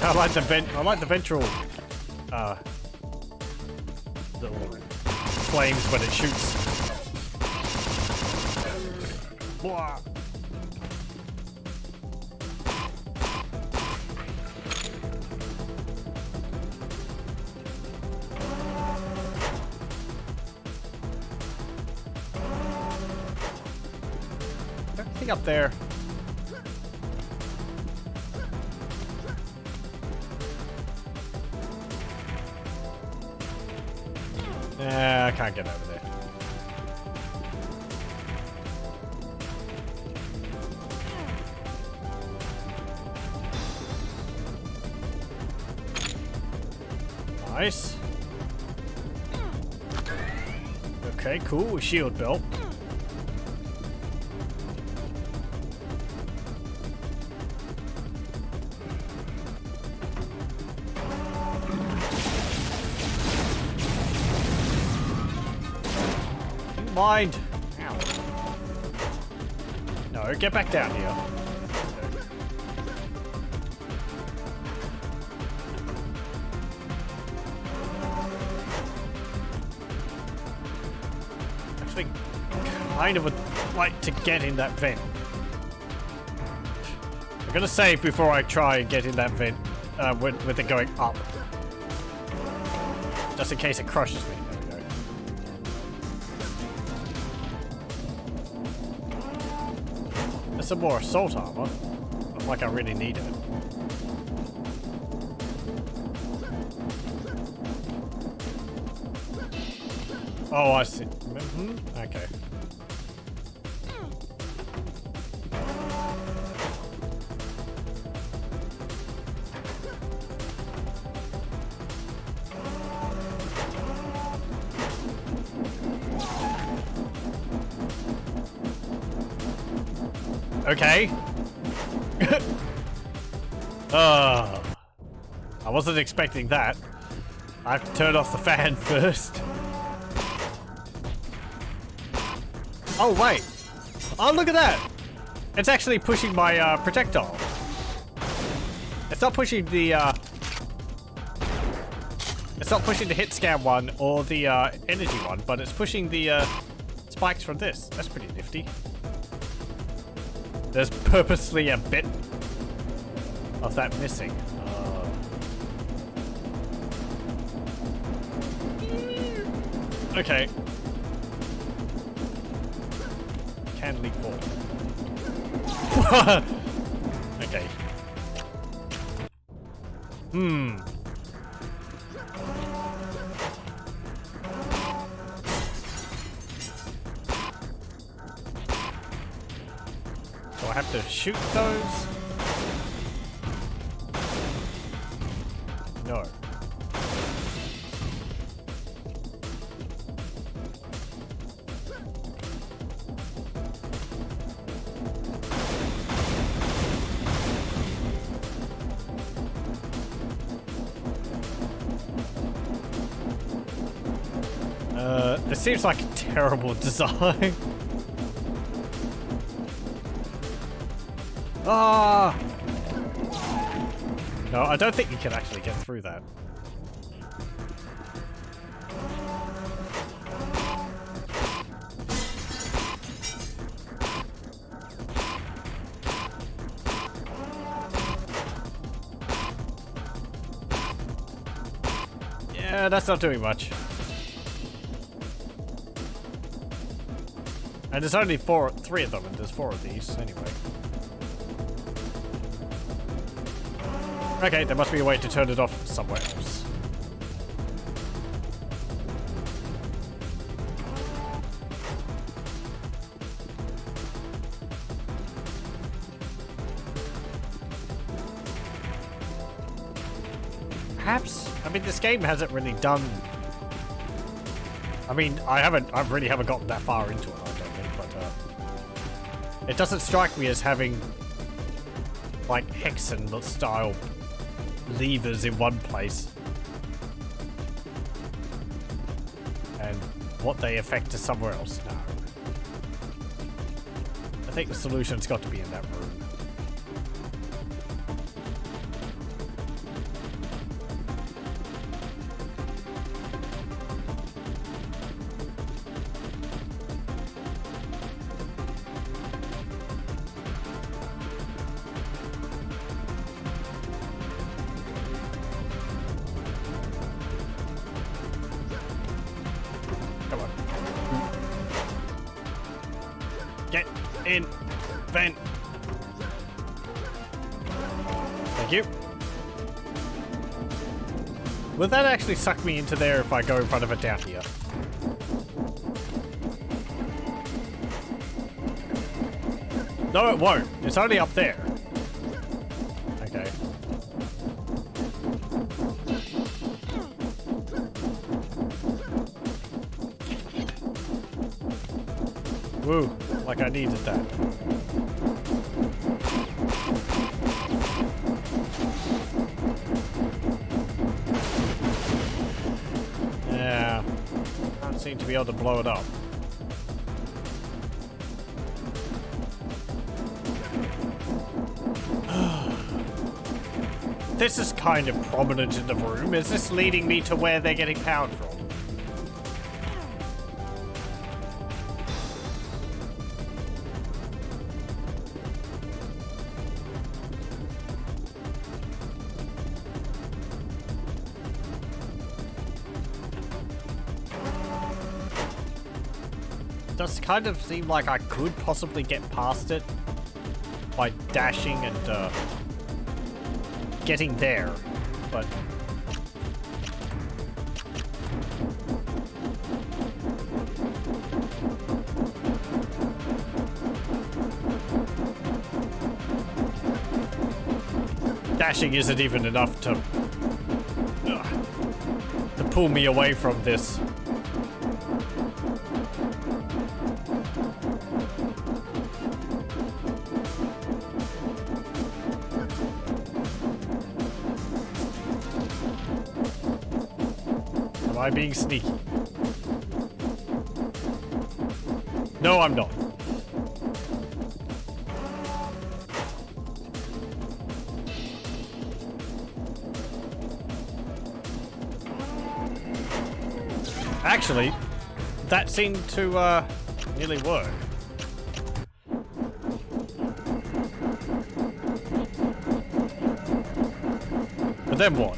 Speaker 1: I like the ventral little flames when it shoots. Blah. Everything up there. I can't get over there. Nice. Okay, cool. Shield belt. Mind. Ow. No, get back down here. Actually, kind of would like to get in that vent. I'm gonna save before I try and get in that vent with it going up. Just in case it crushes me. Some more assault armor. Not like I really need it. Oh, I see. Okay. Okay. I wasn't expecting that. I have to turn off the fan first. Oh, wait. Oh, look at that. It's actually pushing my projectile. It's not pushing the it's not pushing the hit scan one or the energy one, but it's pushing the spikes from this. That's pretty nifty. There's purposely a bit of that missing. Okay. Can leap forward. Okay. Do I have to shoot those? No. seems like a terrible design. Ah! No, I don't think you can actually get through that. Yeah, that's not doing much. And there's only three of them, and there's 4 of these anyway. Okay, there must be a way to turn it off somewhere else. Perhaps? I mean, this game hasn't really done... I mean, I really haven't gotten that far into it, I don't think, but it doesn't strike me as having like hexagon style levers in one place and what they affect to somewhere else. No. I think the solution's got to be in that room. Get in vent. Thank you. Will that actually suck me into there if I go in front of it down here? No, it won't. It's only up there. Okay. Woo, like I needed that. Yeah, can't seem to be able to blow it up. This is kind of prominent in the room. Is this leading me to where they're getting powered from? Does kind of seem like I could possibly get past it by dashing and getting there, but dashing isn't even enough to pull me away from this. Am I being sneaky? No, I'm not. Actually, that seemed to nearly work. But then what?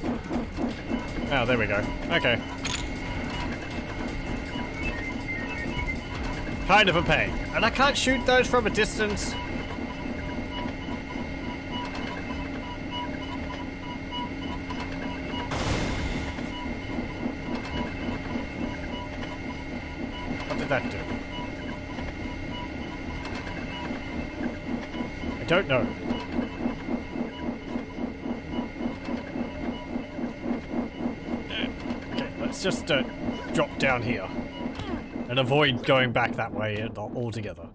Speaker 1: Oh, there we go. Okay. Kind of a pain. And I can't shoot those from a distance. What did that do? I don't know. Okay, let's just drop down here. And avoid going back that way altogether.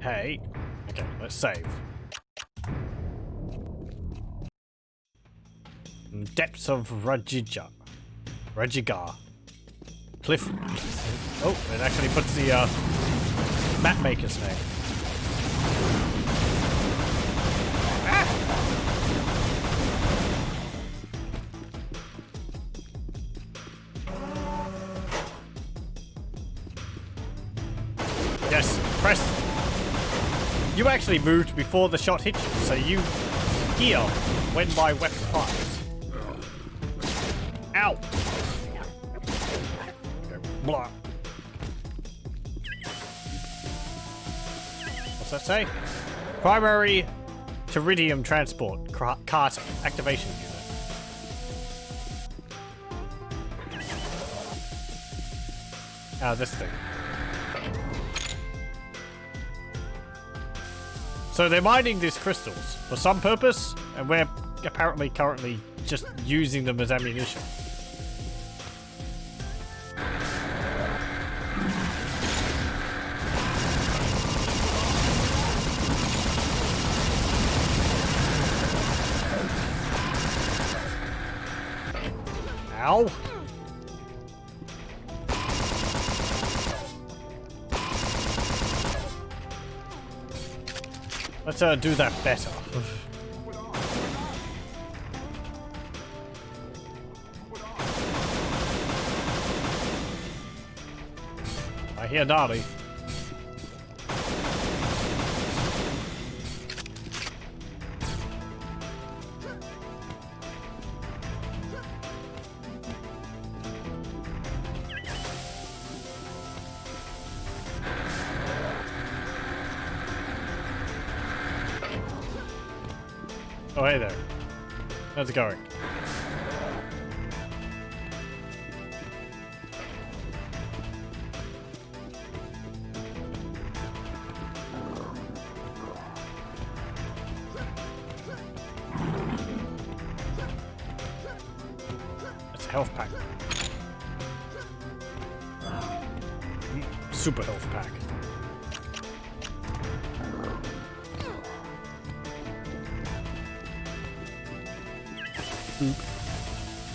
Speaker 1: Hey. Okay, let's save. Depths of Rajija. Regigar. Cliff. Oh, it actually puts the map maker's name. Ah! Yes, press. You actually moved before the shot hit you, so you heal when my weapon fires. Ow! Blah. What's that say? Primary Tarydium transport cart activation unit. Ah, this thing. So they're mining these crystals for some purpose, and we're apparently currently just using them as ammunition. Ow. Let's do that better. I hear Nali. Oh, hey there. How's it going? That's a health pack. Super health pack.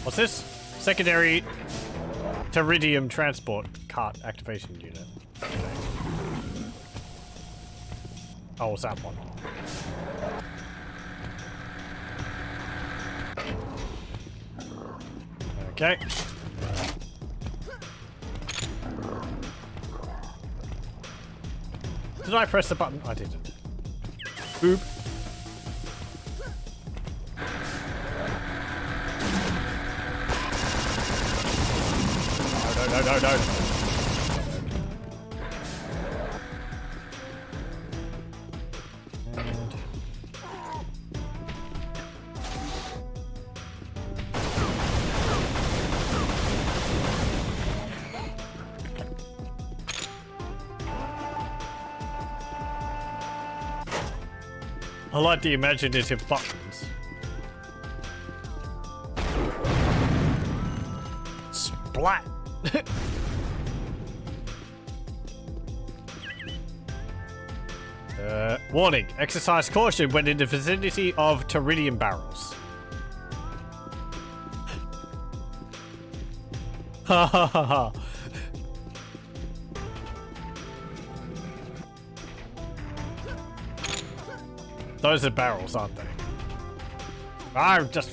Speaker 1: What's this? Secondary Tarydium transport cart activation unit. Okay. Oh, what's that one? Okay. Did I press the button? I didn't. Boop. No. I like the imaginative buttons. Splat! Warning, exercise caution when in the vicinity of Tarydium barrels. Ha ha ha ha. Those are barrels, aren't they? I'm just...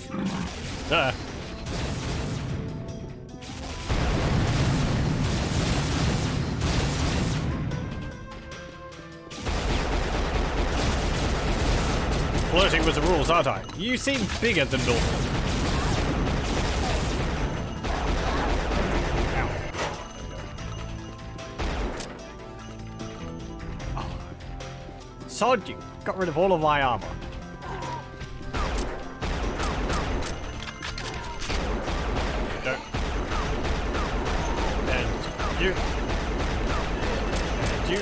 Speaker 1: Flirting with the rules, aren't I? You seem bigger than normal. Ow. Oh. Sod, you got rid of all of my armor. Go. And you. And you.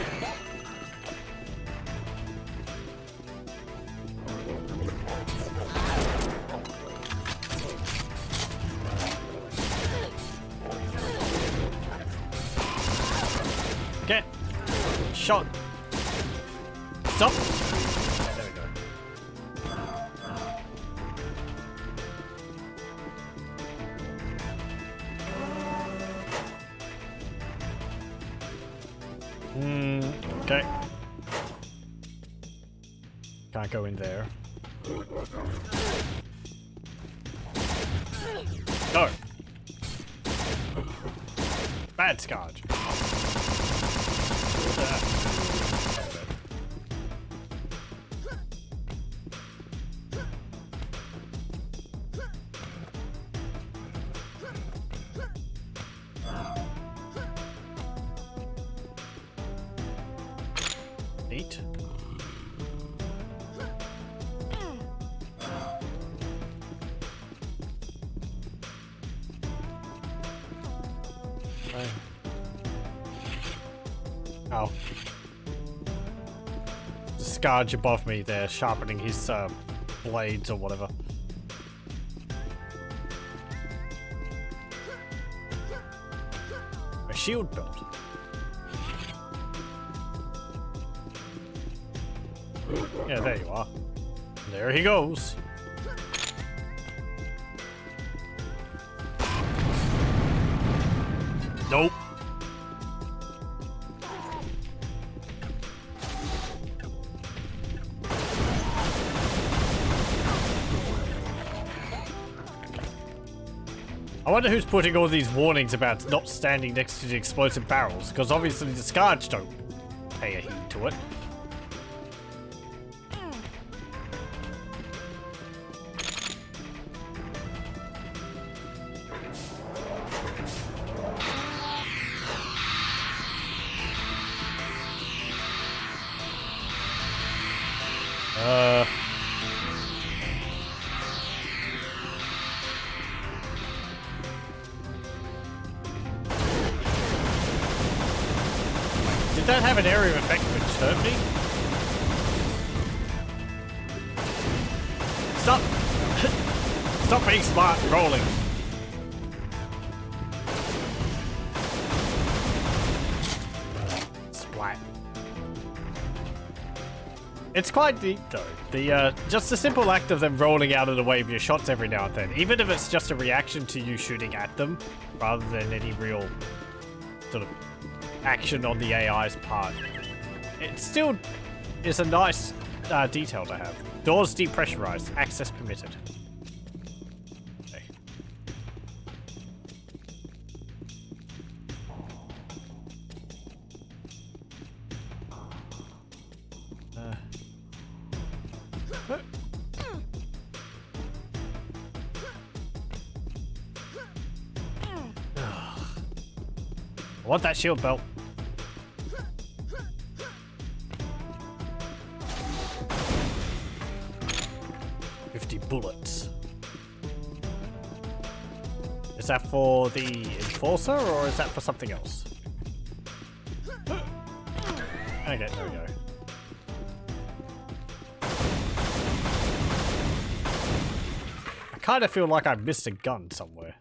Speaker 1: Get shot. Stop. There we go. Okay. Can't go in there. No! Bad Skaarj. Neat. Ow. The Skaarj above me there, sharpening his blades or whatever. A shield belt. Yeah, there you are. There he goes. Nope. I wonder who's putting all these warnings about not standing next to the explosive barrels, because obviously the Skaarj don't pay a heed to it. Did that have an area of effect which hurt me? Stop! Stop being smart and rolling. Splat. It's quite neat though. The just the simple act of them rolling out of the way of your shots every now and then, even if it's just a reaction to you shooting at them, rather than any real sort of action on the AI's part. It still is a nice detail to have. Doors depressurized. Access permitted. Okay. I want that shield belt. Bullets. Is that for the enforcer or is that for something else? Okay, there we go. I kind of feel like I missed a gun somewhere.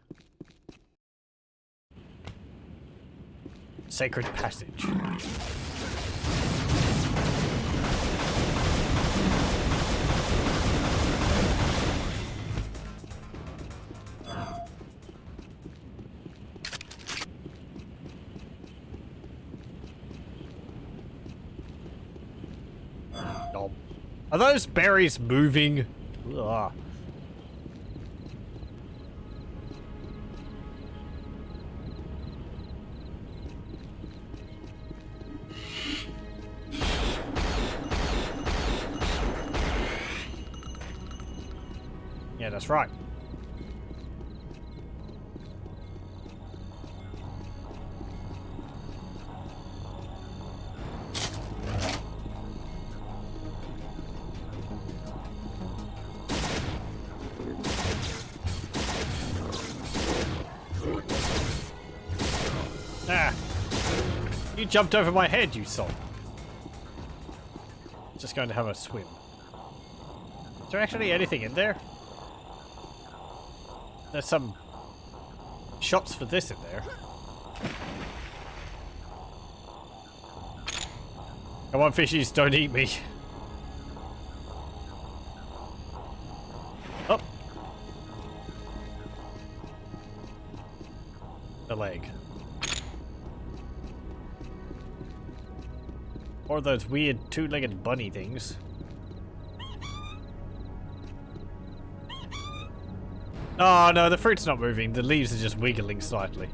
Speaker 1: Sacred passage. Are those berries moving? Ugh. Yeah, that's right. Ah! You jumped over my head, you soul. Just going to have a swim. Is there actually anything in there? There's some shots for this in there. Come on, fishies, don't eat me. Oh. The leg. Or those weird two-legged bunny things. Oh no, the fruit's not moving. The leaves are just wiggling slightly.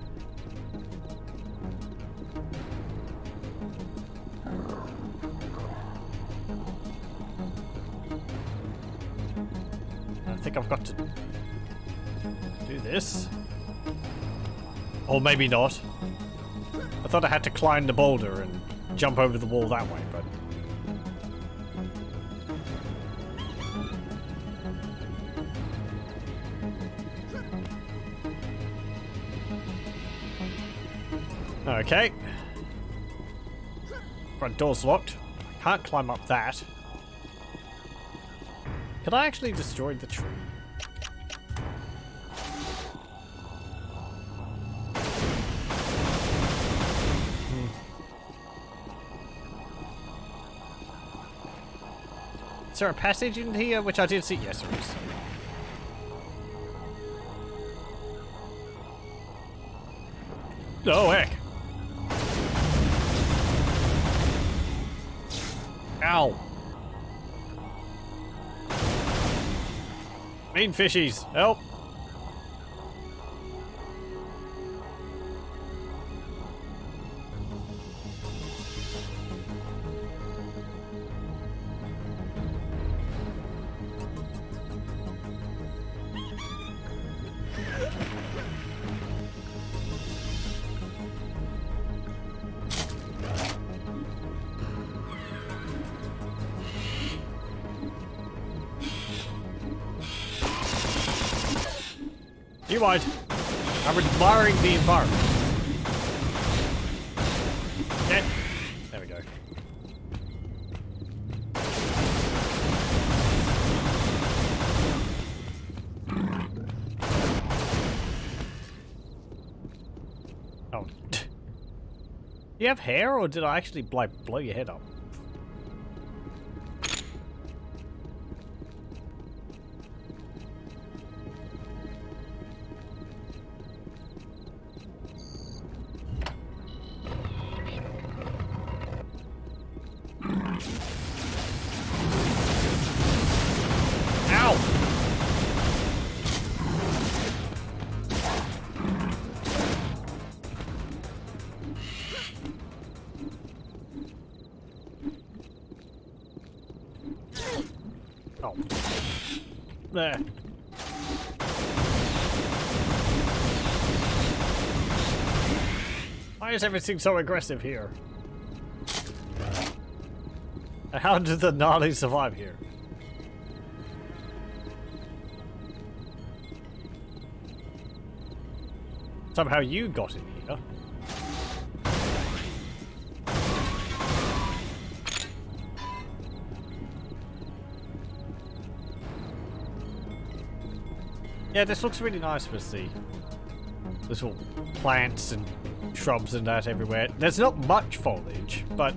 Speaker 1: I think I've got to do this. Or maybe not. I thought I had to climb the boulder and jump over the wall that way, but... Okay. Front door's locked. Can't climb up that. Could I actually destroy the tree? Is there a passage in here which I did see? Yes, there is. Oh, heck. Ow. Mean fishies, help. You mind? I'm admiring the environment. Okay. There we go. Oh. Do you have hair, or did I actually like blow your head up? Oh. There. Why is everything so aggressive here? How did the Nali survive here? Somehow you got in here. Yeah, this looks really nice with the little plants and shrubs and that everywhere. There's not much foliage, but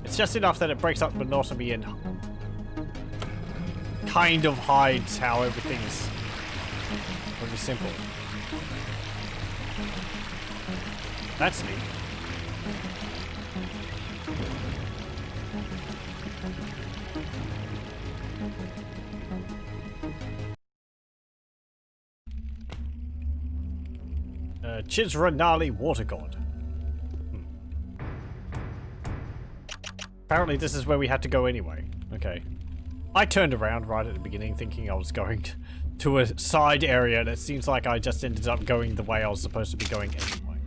Speaker 1: it's just enough that it breaks up monotony and kind of hides how everything is really simple. That's neat. Chisra Nali Water God. Apparently this is where we had to go anyway. Okay. I turned around right at the beginning thinking I was going to a side area, and it seems like I just ended up going the way I was supposed to be going anyway.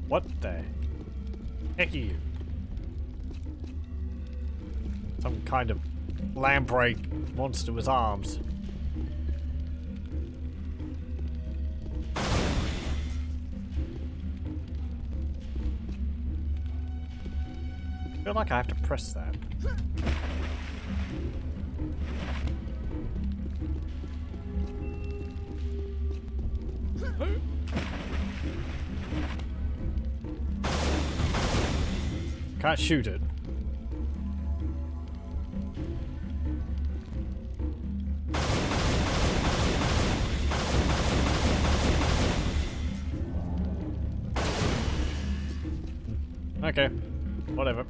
Speaker 1: What the heck are you? Some kind of lamprey monster with arms. I feel like I have to press that. Can't shoot it. Okay. Whatever.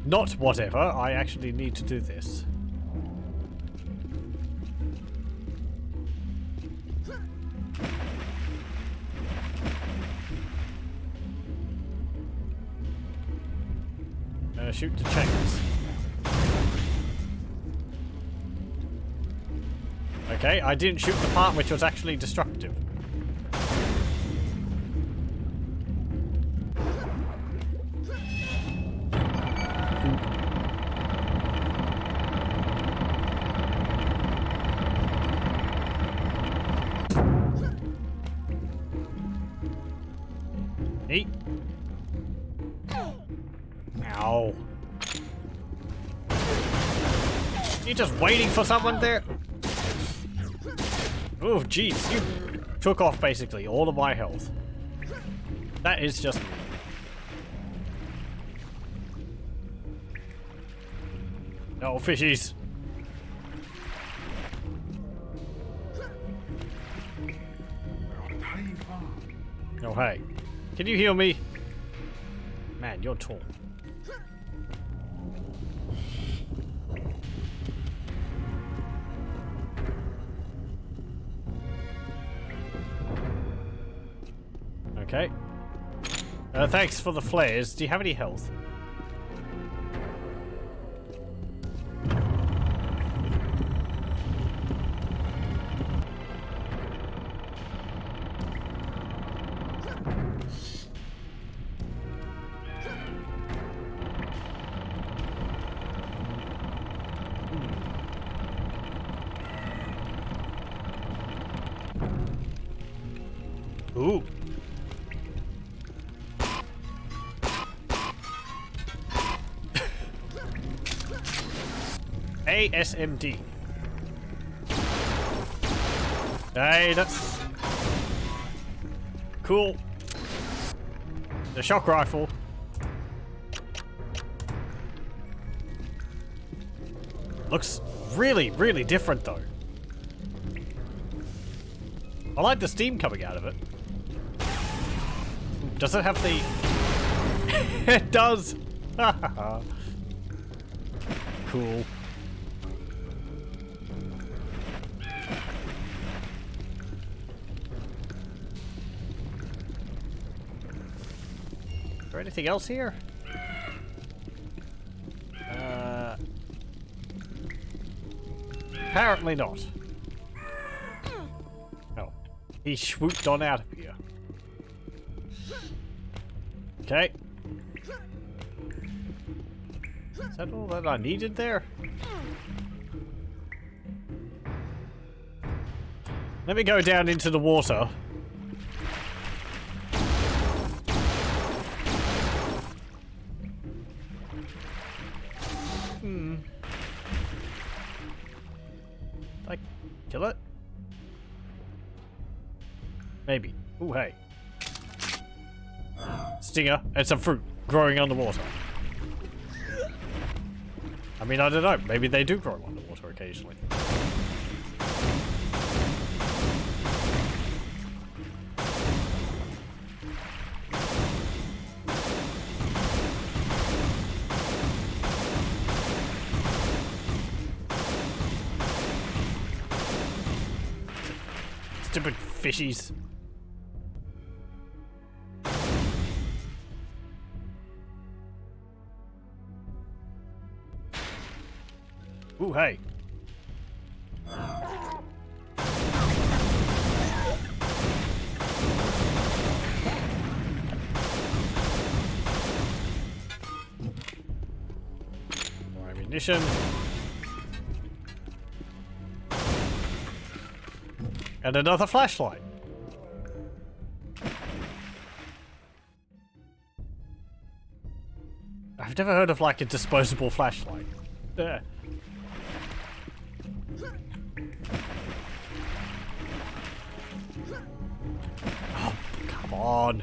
Speaker 1: Not whatever. I actually need to do this. Shoot the chains. Okay, I didn't shoot the part which was actually destructive. Eat. Ow. You just waiting for someone there? Oh, jeez. You took off basically all of my health. That is just me. No, fishies. Oh, hey. Can you heal me? Man, you're tall. Okay. Thanks for the flares. Do you have any health? Ooh. ASMD. Hey, that's cool. The shock rifle. Looks really, really different though. I like the steam coming out of it. Does it have the... It does! Cool. Is there anything else here? Apparently not. Oh. He swooped on out of here. Okay. Is that all that I needed there? Let me go down into the water. Like, kill it? Maybe. Ooh, hey. Stinger and some fruit growing underwater. I mean, I don't know. Maybe they do grow underwater occasionally. Stupid fishies. Ooh, hey. More ammunition. And another flashlight. I've never heard of like a disposable flashlight. There. Oh, come on.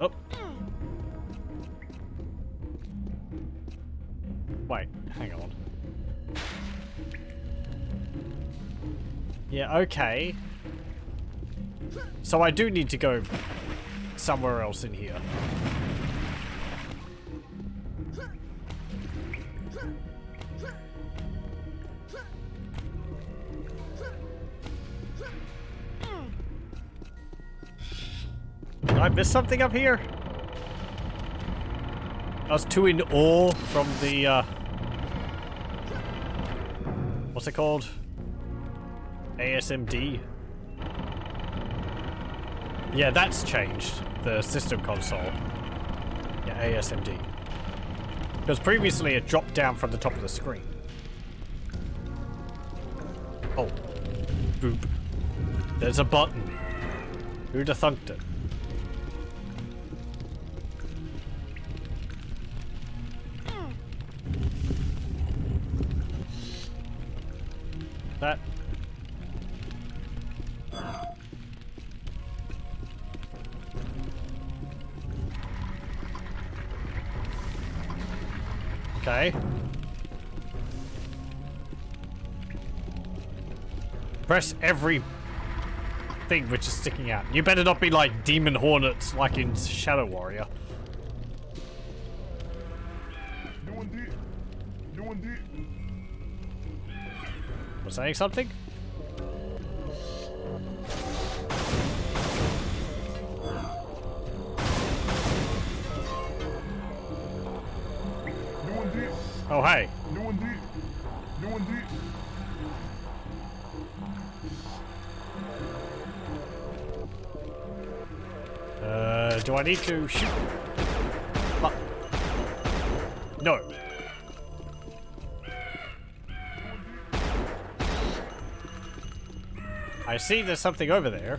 Speaker 1: Oh. Wait, hang on. Yeah, okay. So I do need to go somewhere else in here. Did I miss something up here? I was too in awe from the, what's it called? ASMD? Yeah, that's changed. The system console. Yeah, ASMD. Because previously it dropped down from the top of the screen. Oh. Boop. There's a button. Who'da thunked it? That. Okay. Press every thing which is sticking out. You better not be like demon hornets like in Shadow Warrior. Was saying something? Oh, hey. Do I need to shoot? No. I see there's something over there.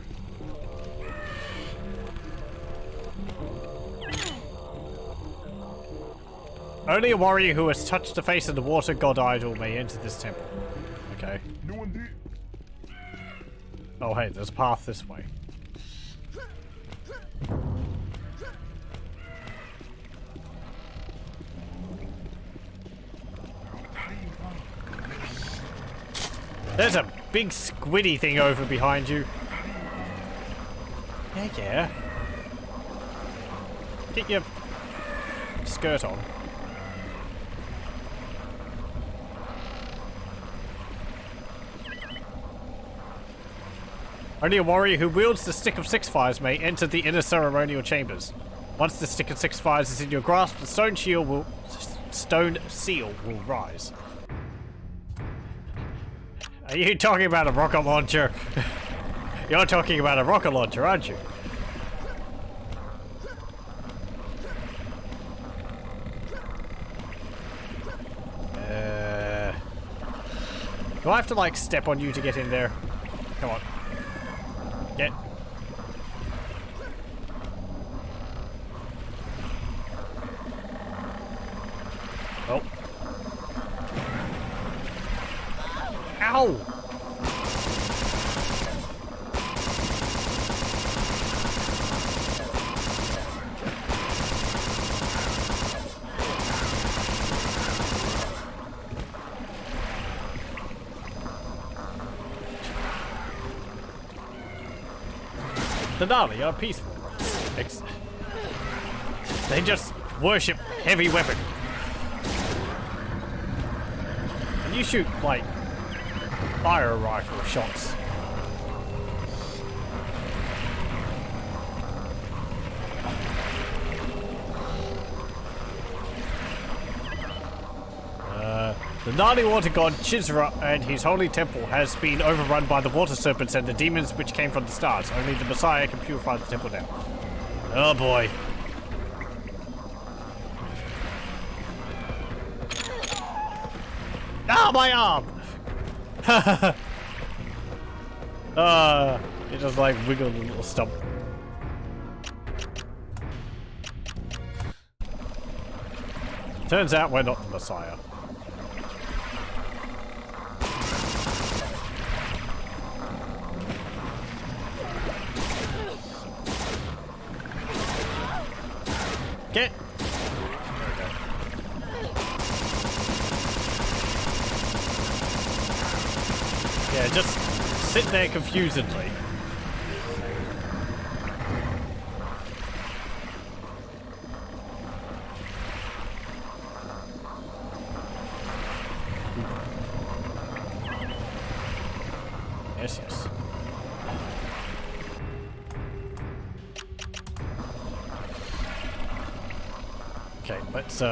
Speaker 1: Only a warrior who has touched the face of the water god idol may enter this temple. Okay. Oh hey, there's a path this way. There's a big squiddy thing over behind you. Yeah, yeah. Get your skirt on. Only a warrior who wields the Stick of Six Fires may enter the inner ceremonial chambers. Once the Stick of Six Fires is in your grasp, the stone seal will rise. Are you talking about a rocket launcher? You're talking about a rocket launcher, aren't you? Do I have to like step on you to get in there? Come on. Get. Oh. Ow! The Nali are peaceful. They just worship heavy weapon. And you shoot, like, fire rifle shots. The Nali water god Chizra and his holy temple has been overrun by the water serpents and the demons which came from the stars. Only the Messiah can purify the temple now. Oh boy. Ah, my arm! It just like wiggled a little stump. Turns out we're not the Messiah. Get! Yeah, just sit there confusedly. Yes, yes. Okay, let's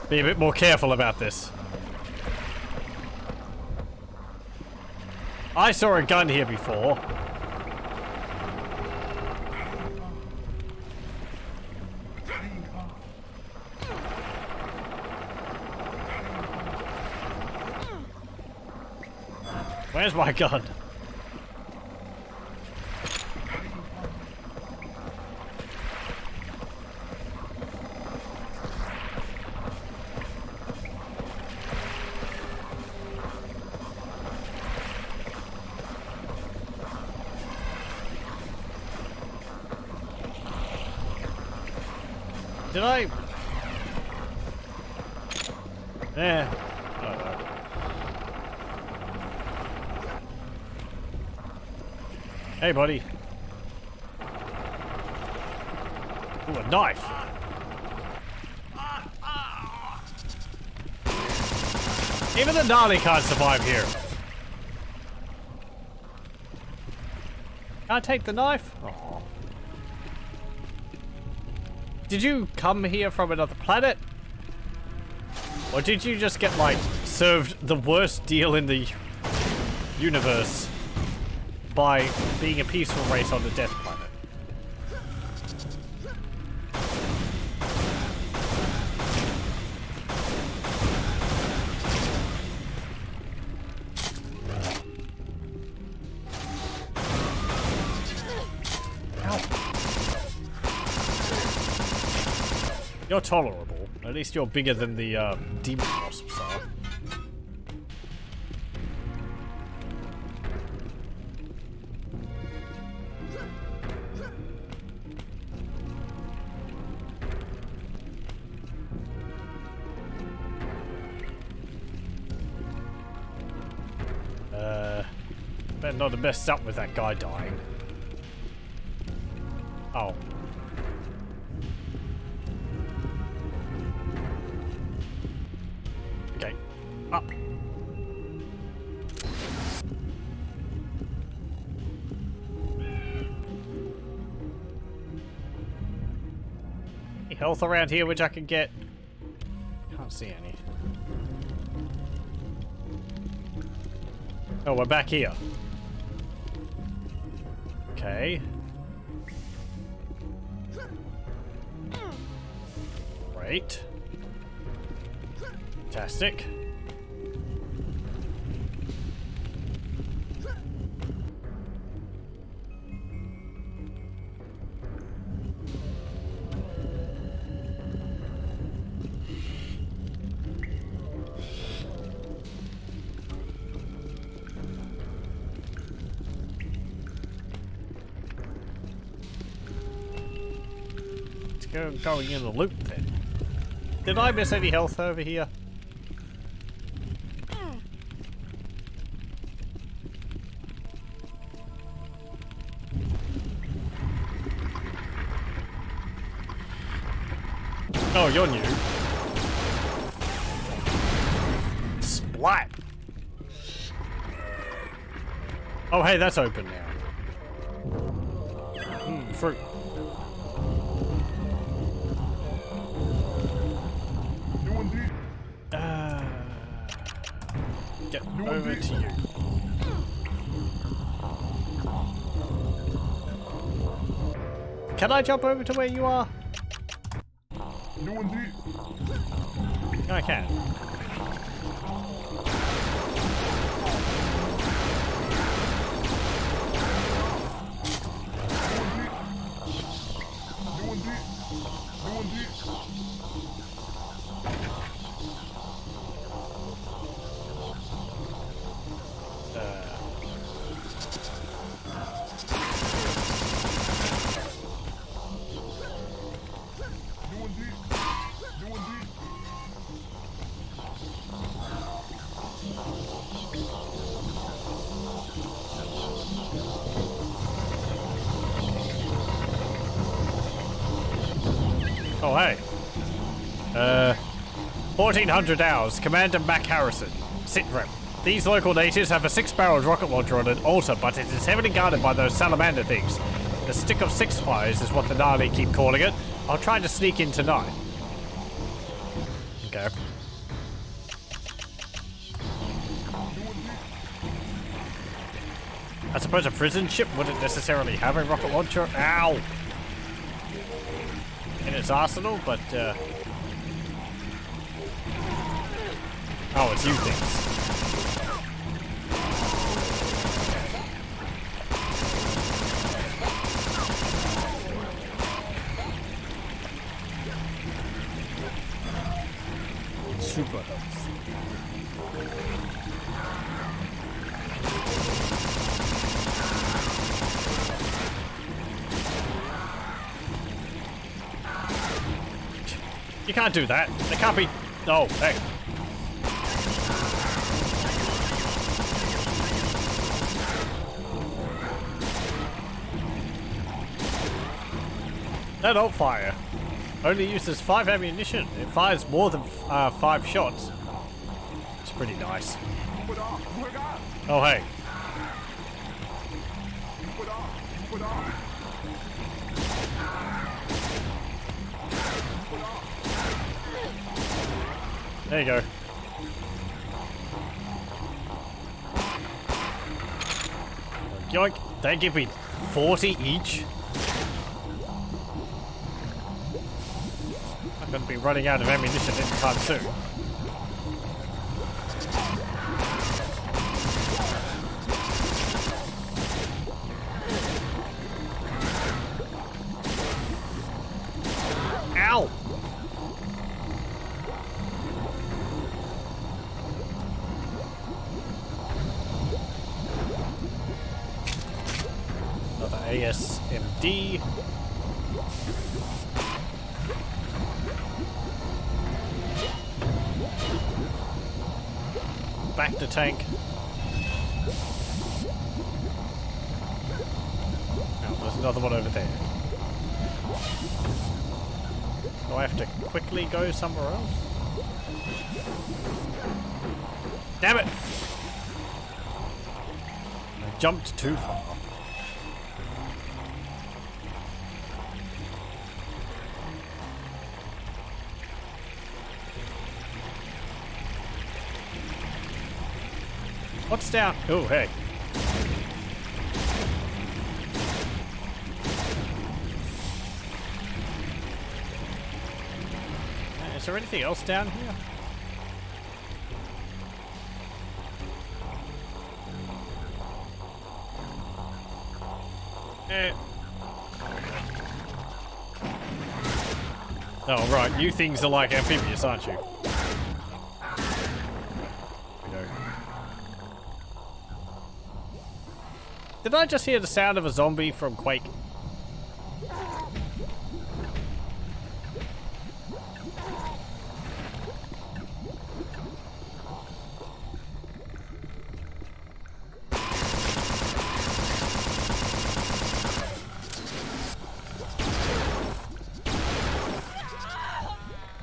Speaker 1: be a bit more careful about this. I saw a gun here before. Where's my gun? Did I? There. Oh, no. Hey, buddy. Ooh, a knife. Even the Nali can't survive here. Can I take the knife? Aww. Did you come here from another planet? Or did you just get, like, served the worst deal in the universe by being a peaceful race on the death planet? You're tolerable. At least you're bigger than the demon wasps are. Better not have messed up with that guy dying. Oh. Okay. Up. Any health around here which I can get? Can't see any. Oh, we're back here. Okay. Great. Fantastic. Going in the loop then. Did I miss any health over here? Oh, you're new. Splat! Oh, hey, that's open now. Fruit. Get over to you. Can I jump over to where you are? I can. Oh, hey. 1400 hours. Commander Mac Harrison. Sitrep. These local natives have a 6-barreled rocket launcher on an altar, but it is heavily guarded by those salamander things. The Stick of Six Fires is what the Nali keep calling it. I'll try to sneak in tonight. Okay. I suppose a prison ship wouldn't necessarily have a rocket launcher. Ow! In its arsenal, but oh, it's you things. Super helps. You can't do that. They can't be. Oh, hey. That don't fire. Only uses 5 ammunition. It fires more than 5 shots. It's pretty nice. Oh, hey. There you go. Yoink. They give me 40 each. I'm going to be running out of ammunition anytime soon. Ow! Another ASMD. Back to tank. Oh, there's another one over there. Do I have to quickly go somewhere else? Damn it! I jumped too far. What's down? Oh, hey. Is there anything else down here? Oh, right. You things are like amphibious, aren't you? Did I just hear the sound of a zombie from Quake?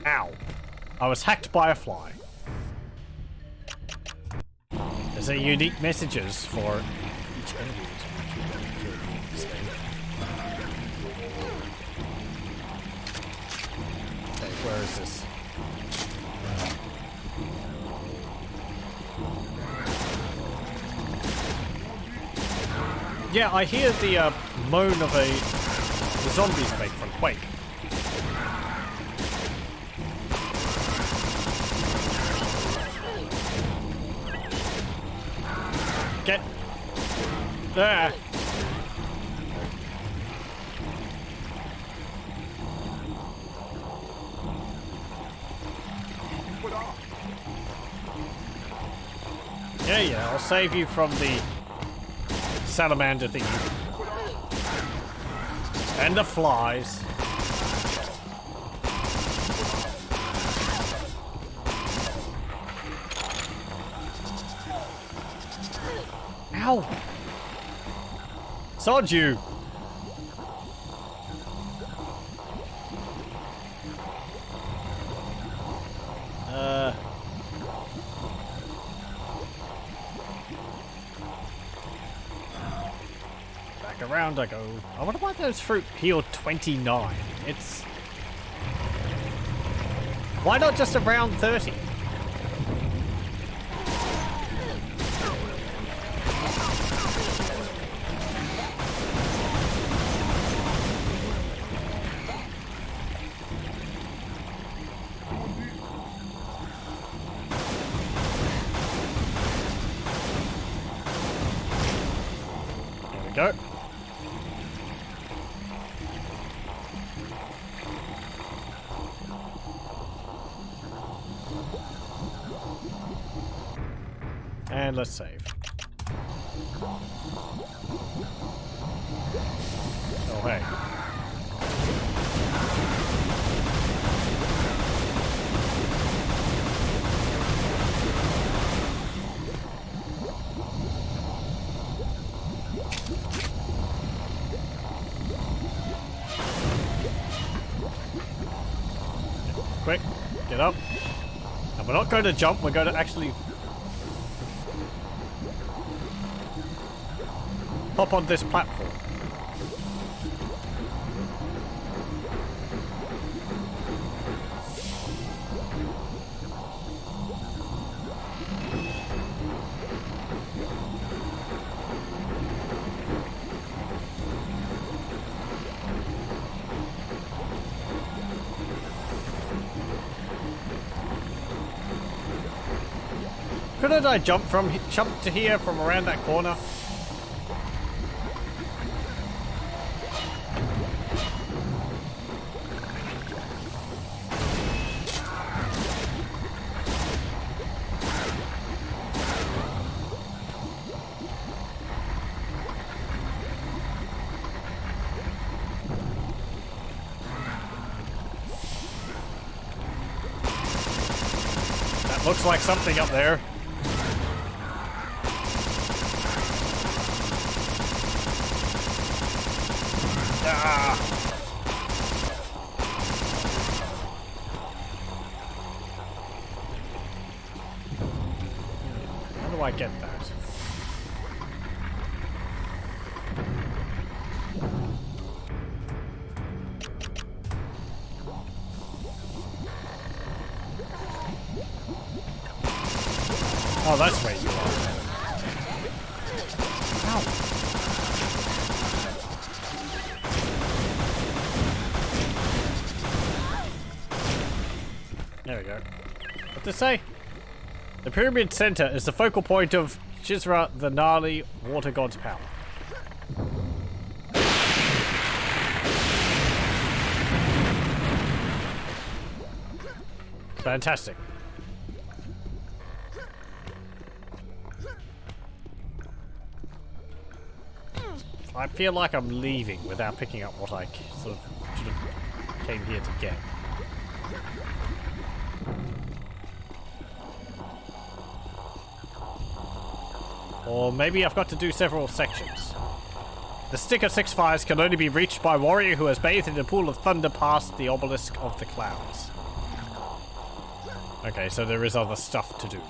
Speaker 1: Ow. I was hacked by a fly. There's a unique messages for each enemy. Okay, where is this? Yeah, I hear the moan of the zombies make from Quake. Get there. Yeah, I'll save you from the salamander thingy. And the flies. Ow! Sod you! around I go. I wonder why those fruit heal 29. It's... Why not just around 30? Go. And let's save. Oh, hey. Quick, get up. And we're not going to jump, we're going to actually hop on this platform. Couldn't I jump to here from around that corner? That looks like something up there. How do I get that? Oh, that's where you are. Ow. There we go. What to say? The pyramid center is the focal point of Shizra, the Nali water god's power. Fantastic. I feel like I'm leaving without picking up what I sort of should have came here to get. Or maybe I've got to do several sections. The Stick of Six Fires can only be reached by a warrior who has bathed in a pool of thunder past the obelisk of the clouds. Okay, so there is other stuff to do.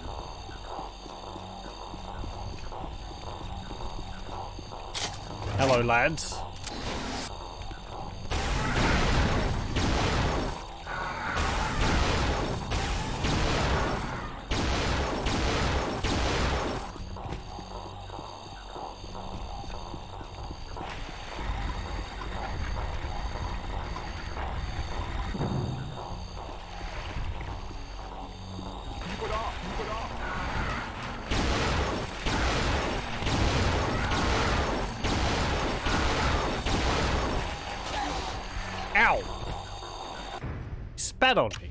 Speaker 1: Hello, lads. Ow! Spat on me.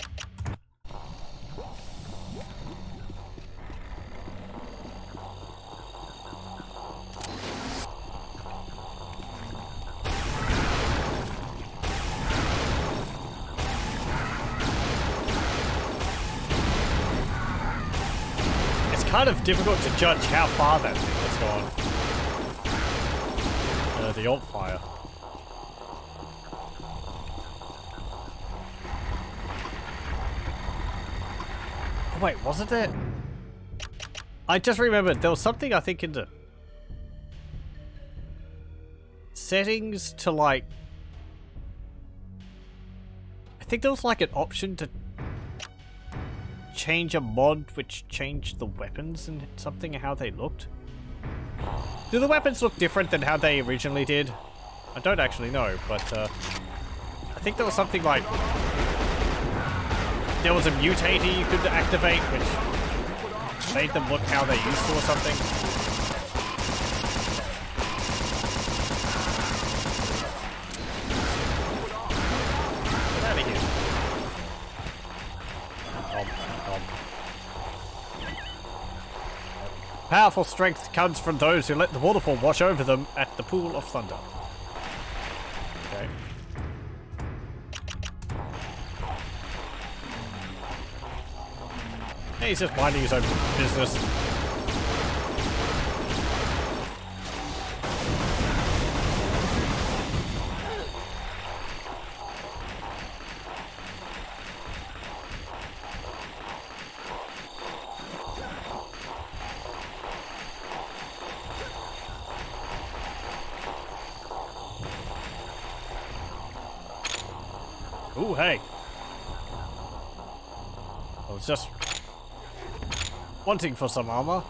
Speaker 1: It's kind of difficult to judge how far that thing has gone. The alt fire. Wait, wasn't it? I just remembered there was something I think in the settings to like... I think there was like an option to change a mod which changed the weapons and something, how they looked. Do the weapons look different than how they originally did? I don't actually know, but I think there was something like... There was a mutator you could activate which made them look how they used to or something. Powerful strength comes from those who let the waterfall wash over them at the pool of thunder. Okay. Hey, he's just minding his own business. Ooh, hey. I was just wanting for some armor.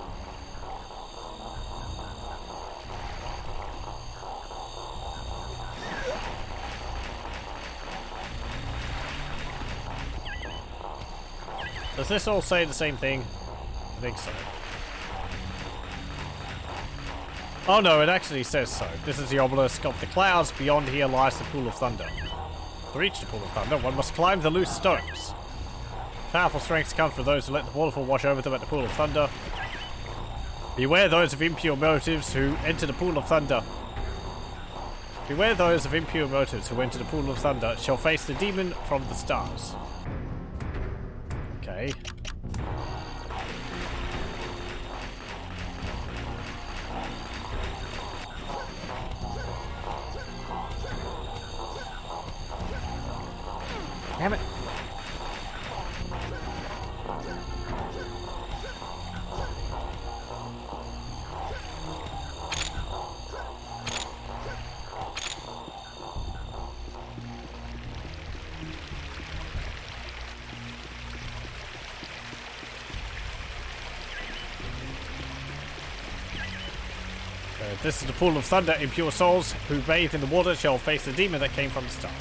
Speaker 1: Does this all say the same thing? I think so. Oh no, it actually says so. This is the obelisk of the clouds. Beyond here lies the pool of thunder. To reach the pool of thunder, one must climb the loose stones. Powerful strengths come from those who let the waterfall wash over them at the pool of thunder. Beware those of impure motives who enter the pool of thunder. Beware those of impure motives who enter the pool of thunder shall face the demon from the stars. Okay. Damn it. This is the pool of thunder. Impure souls who bathe in the water shall face the demon that came from the stars.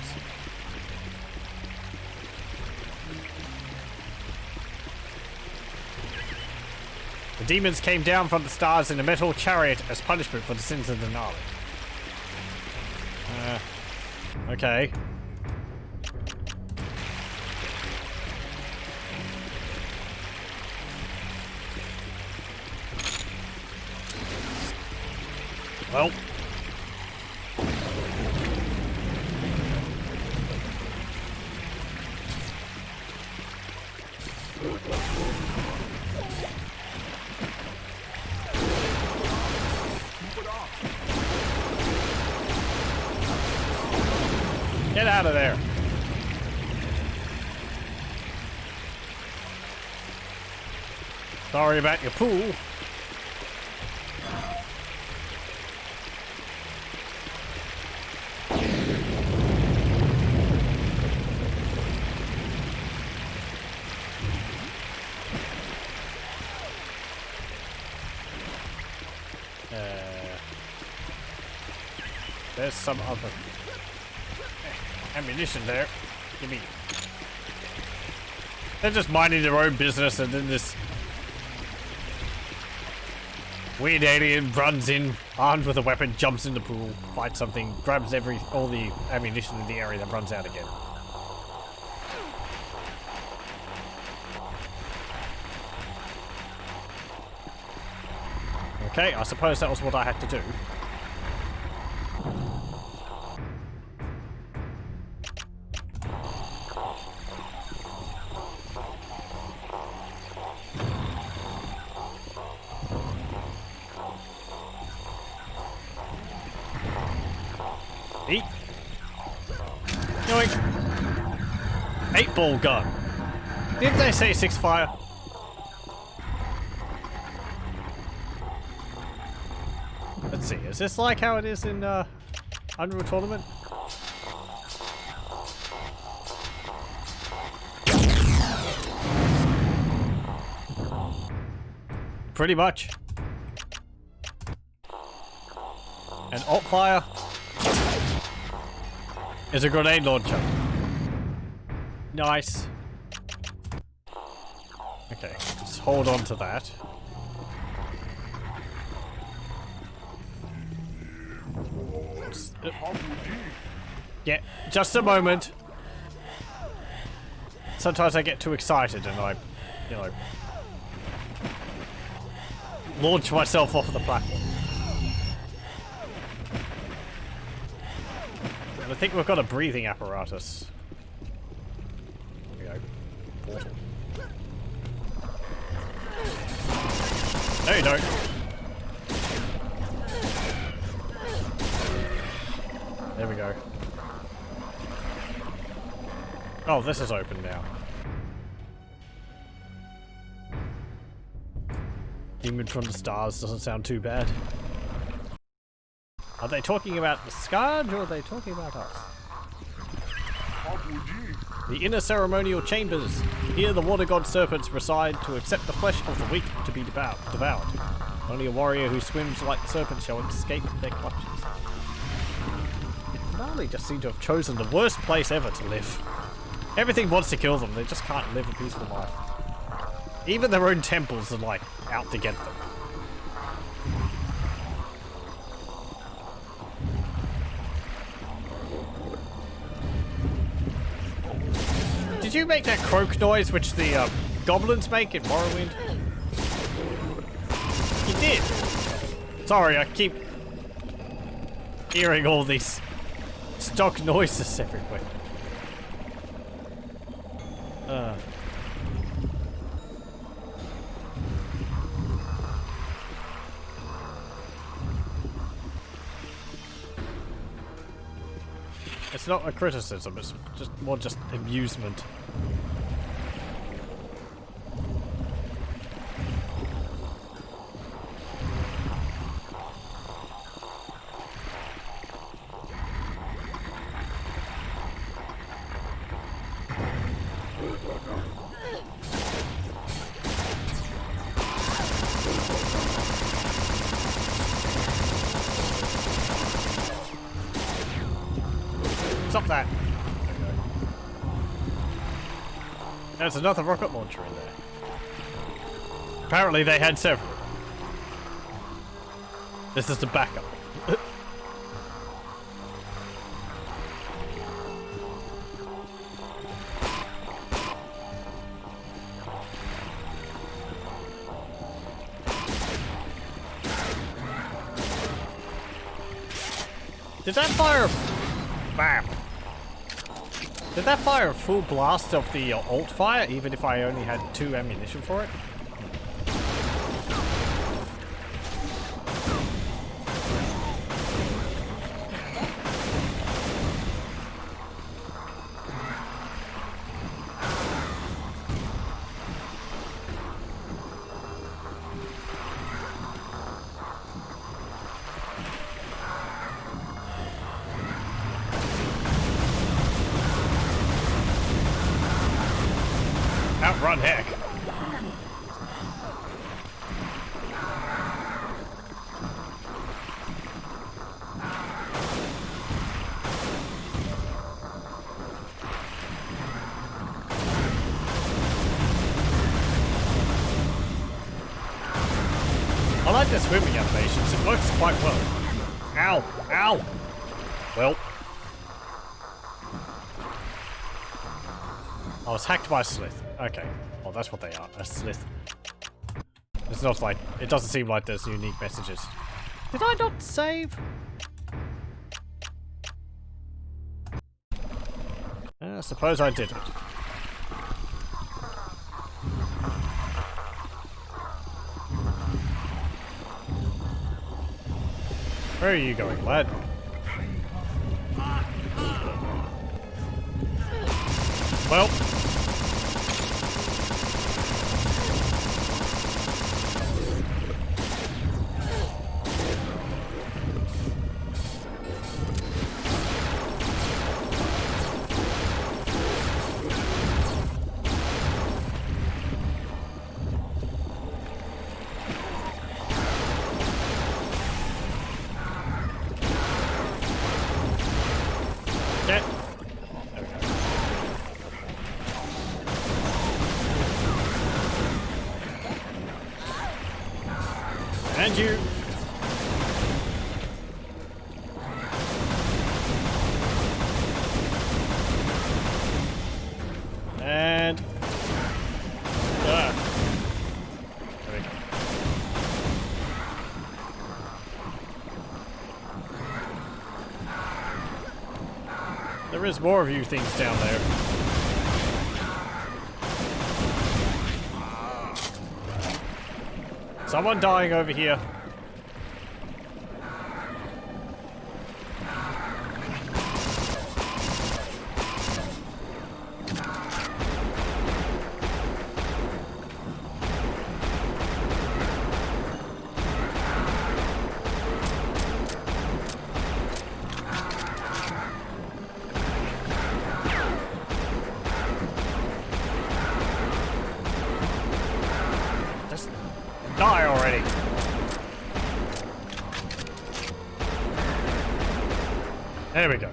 Speaker 1: The demons came down from the stars in a metal chariot as punishment for the sins of the Nali. Okay. Well. Get out of there. Sorry about your pool. There's some other ammunition there. Give me. They're just minding their own business, and then this weird alien runs in, armed with a weapon, jumps in the pool, fights something, grabs all the ammunition in the area, then runs out again. Okay, I suppose that was what I had to do. Eat. Yoink. 8-ball gun. Didn't they say 6 fire? Let's see, is this like how it is in Unreal Tournament? Pretty much. And alt fire is a grenade launcher. Nice. Okay, just hold on to that. Yeah, just a moment. Sometimes I get too excited and I, you know, launch myself off the platform. And I think we've got a breathing apparatus. There we go. Portal. No, you don't. There we go. Oh, this is open now. Demon from the stars doesn't sound too bad. Are they talking about the Skaarj or are they talking about us? The inner ceremonial chambers. Here the water god serpents reside to accept the flesh of the weak to be devoured. Only a warrior who swims like the serpent shall escape their clutches. Nali just seem to have chosen the worst place ever to live. Everything wants to kill them, they just can't live a peaceful life. Even their own temples are like out to get them. Did you make that croak noise which the goblins make in Morrowind? You did! Sorry, I keep hearing all these stock noises everywhere. It's not a criticism, it's just more just amusement. Stop that! There's another rocket launcher in there. Apparently they had several. This is the backup. Did that fire? Bam! Did that fire a full blast of the alt fire, even if I only had 2 ammunition for it? Outrun heck. I like the swimming animations, it works quite well. Ow! Ow! Well. I was hacked by a slith. Okay. Oh, that's what they are. A slith. It's not like... It doesn't seem like there's unique messages. Did I not save? I suppose I didn't. Where are you going, lad? Well... And you. And there we go. There is more of you things down there. Someone dying over here. Die already! There we go.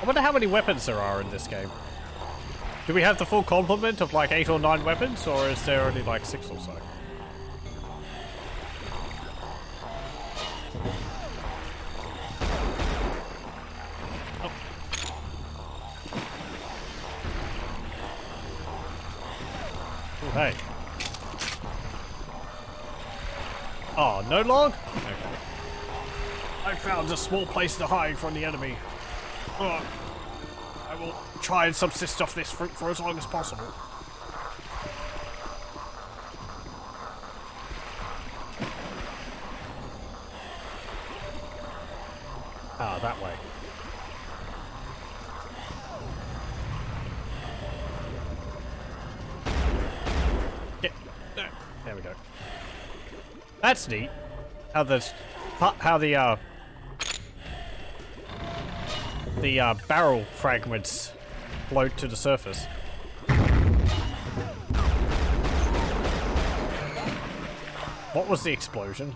Speaker 1: I wonder how many weapons there are in this game. Do we have the full complement of like 8 or 9 weapons, or is there only like 6 or so? Hey. Oh, no log? Okay. I found a small place to hide from the enemy. I will try and subsist off this fruit for as long as possible. Ah, that way. There we go. That's neat. How the barrel fragments float to the surface. What was the explosion?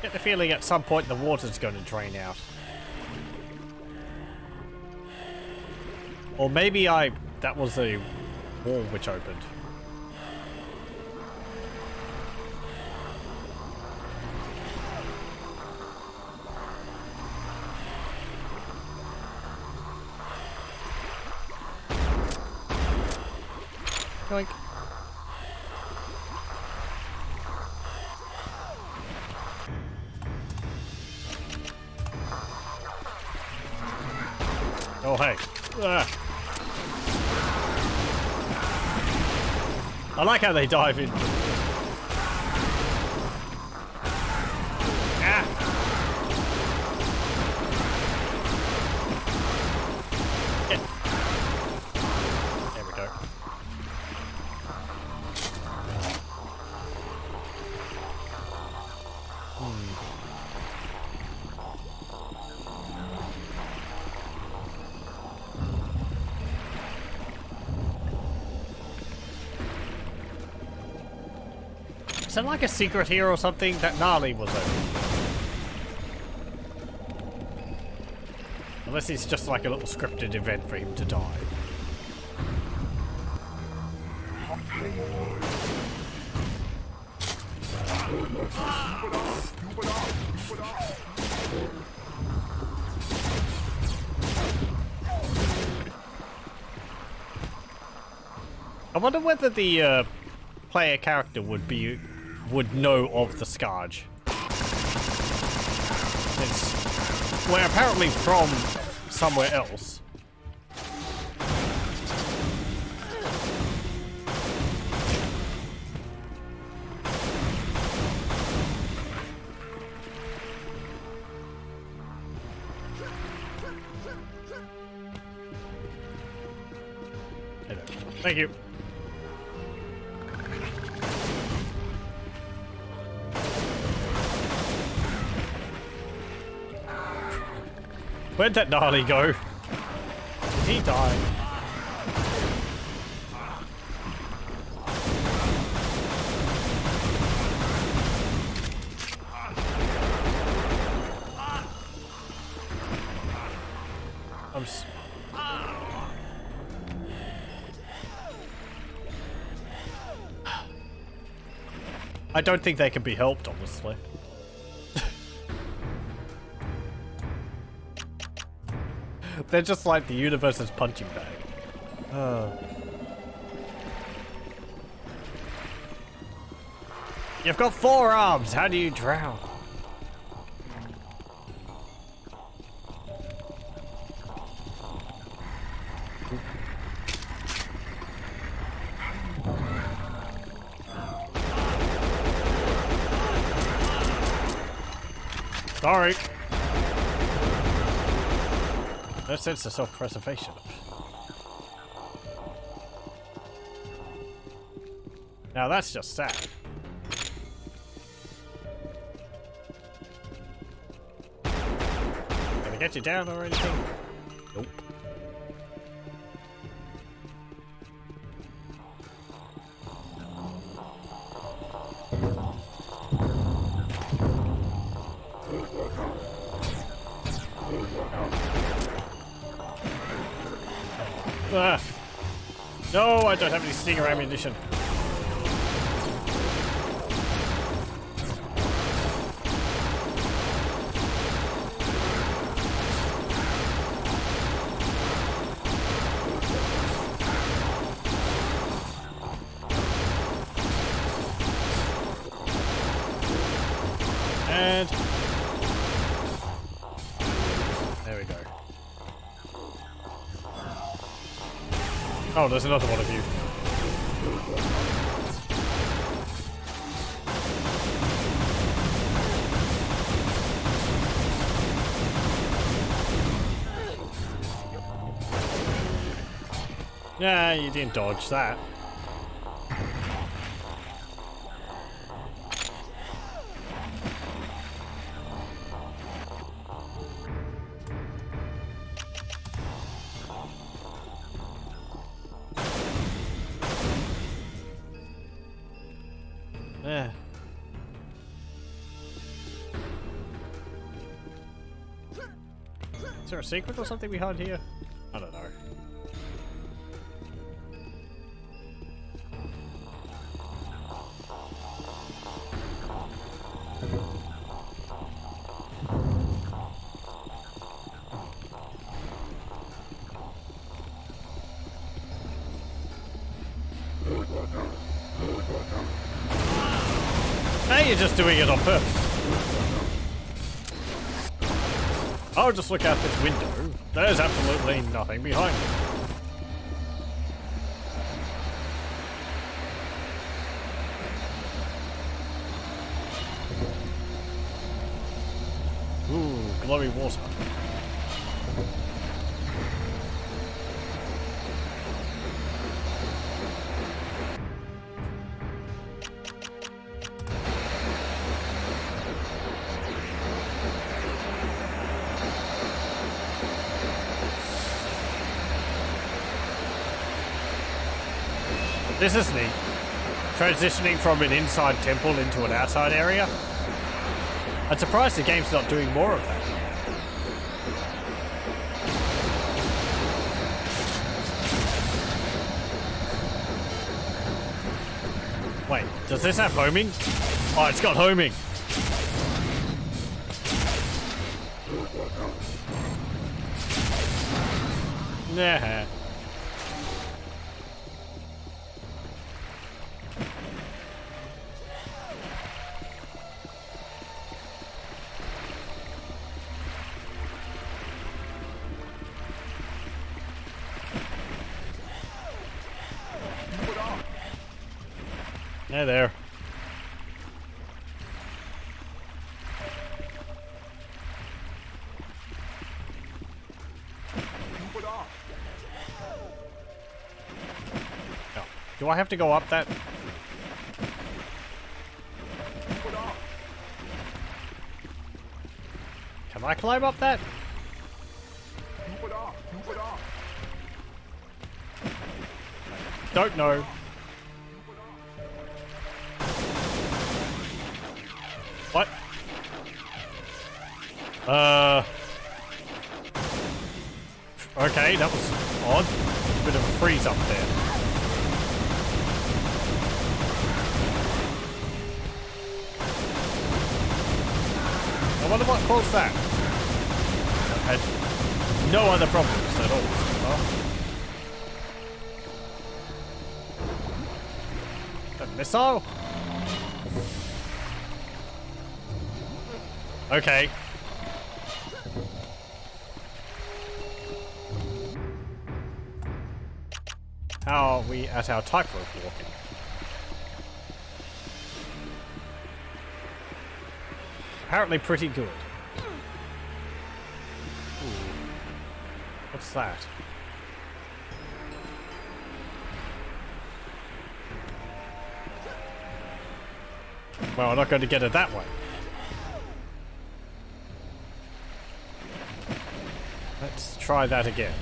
Speaker 1: Get the feeling at some point the water's going to drain out. Or maybe that was a wall which opened. Yoink. Oh, hey. I like how they dive in. Ah. Yeah. There we go. Is there like a secret here or something? That Nali was open. Unless it's just like a little scripted event for him to die. I wonder whether the player character would know of the Skaarj. We're apparently from somewhere else. Hello. Thank you. Where'd that Nali go? Did he die? I don't think they can be helped, honestly. They're just like the universe's punching bag. You've got 4 arms, how do you drown? Sorry. No sense of self-preservation. Now that's just sad. Can I get you down or anything? Nope. Ah. No, I don't have any stinger ammunition. And there we go. Oh, there's another one of you. Yeah, you didn't dodge that. Yeah. Is there a secret or something behind here? I don't know. Hey, you're just doing it on purpose. I'll just look out this window. There's absolutely nothing behind me. Ooh, glowy water. This is neat. Transitioning from an inside temple into an outside area. I'm surprised the game's not doing more of that. Wait, does this have homing? Oh, it's got homing. Nah. Hey there. Oh. Do I have to go up that? Can I climb up that? Don't know. What? Okay, that was odd. A bit of a freeze up there. I wonder what caused that. I've had no other problems at all so far. A missile? Okay. How are we at our tightrope walking? Apparently pretty good. Ooh. What's that? Well, I'm not going to get it that way. Let's try that again.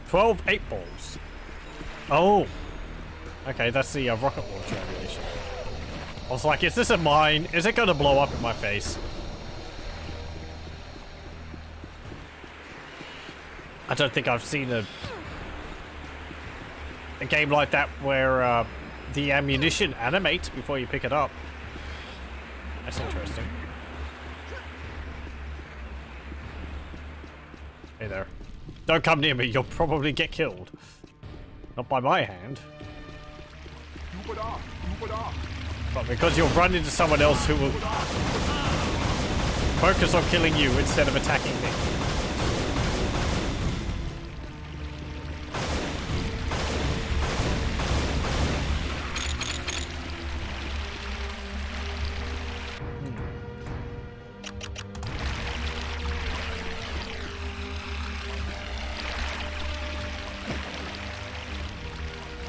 Speaker 1: "12 8-balls. Oh. Okay, that's the rocket launcher ammunition. I was like, is this a mine? Is it going to blow up in my face? I don't think I've seen a game like that where the ammunition animates before you pick it up. That's interesting. Hey there. Don't come near me, you'll probably get killed. Not by my hand. But because you'll run into someone else who will focus on killing you instead of attacking me.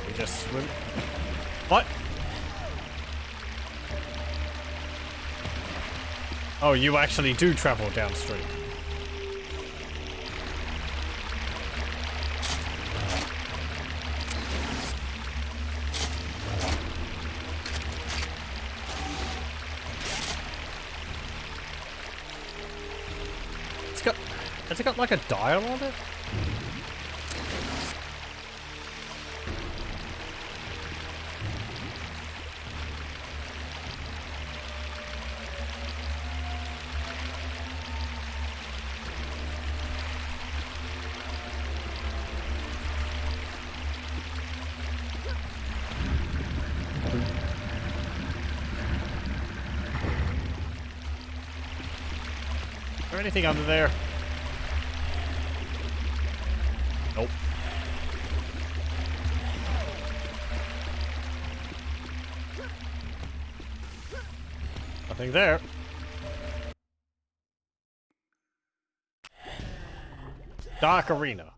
Speaker 1: We just swim. What? Oh, you actually do travel downstream. Has it got like a dial on it? Is there anything under there? Nope. Nothing there. Dark arena.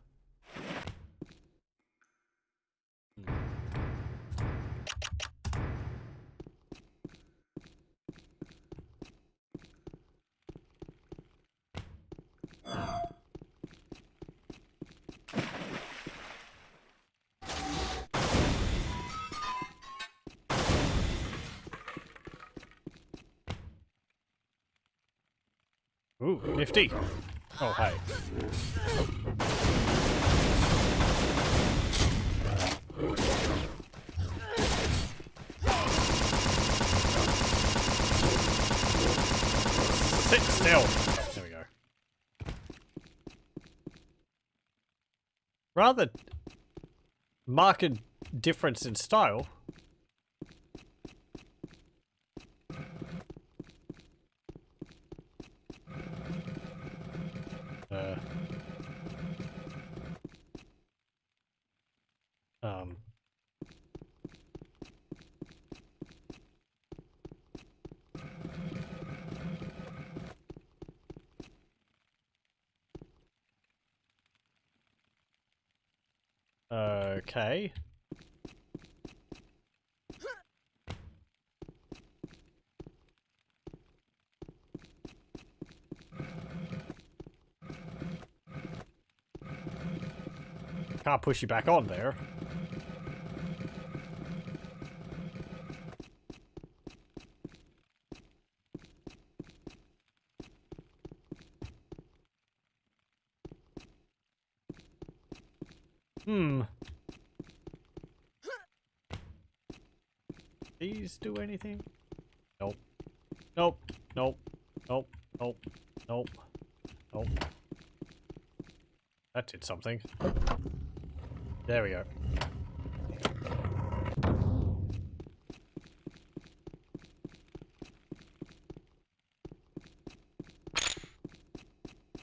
Speaker 1: Ooh, nifty. Oh, hey. Sit still. There we go. Rather marked difference in style. Um. Okay. Can't push you back on there. Hmm. These do anything? Nope. Nope. Nope. Nope. Nope. Nope. Nope. That did something. There we go.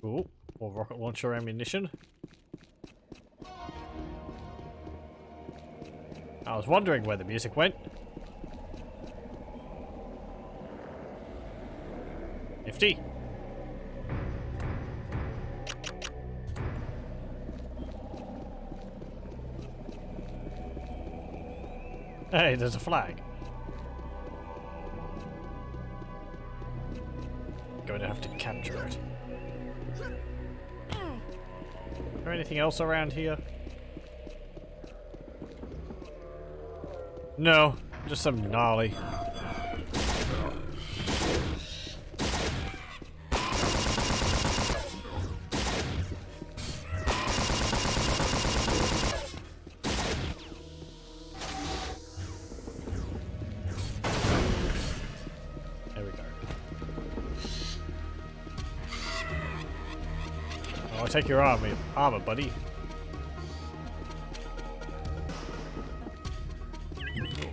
Speaker 1: Ooh, more rocket launcher ammunition. I was wondering where the music went. Nifty. Hey, there's a flag. Going to have to capture it. Is there anything else around here? No, just some Nali. There we go. Oh, I'll take your armor, buddy.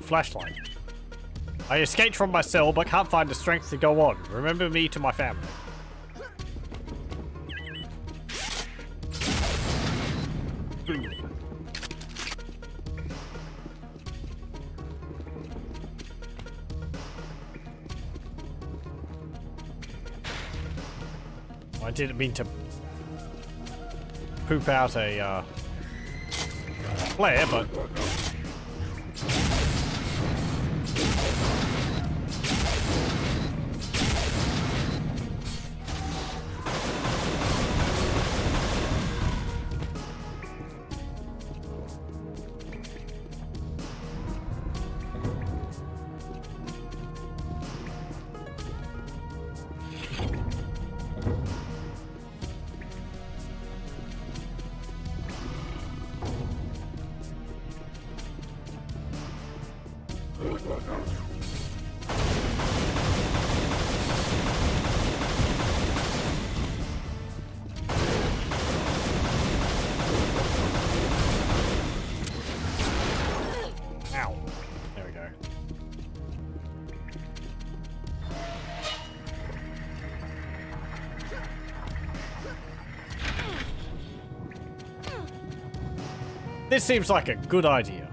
Speaker 1: Flashlight. I escaped from my cell but can't find the strength to go on. Remember me to my family. Boom. I didn't mean to poop out a flare, but ow. There we go. This seems like a good idea.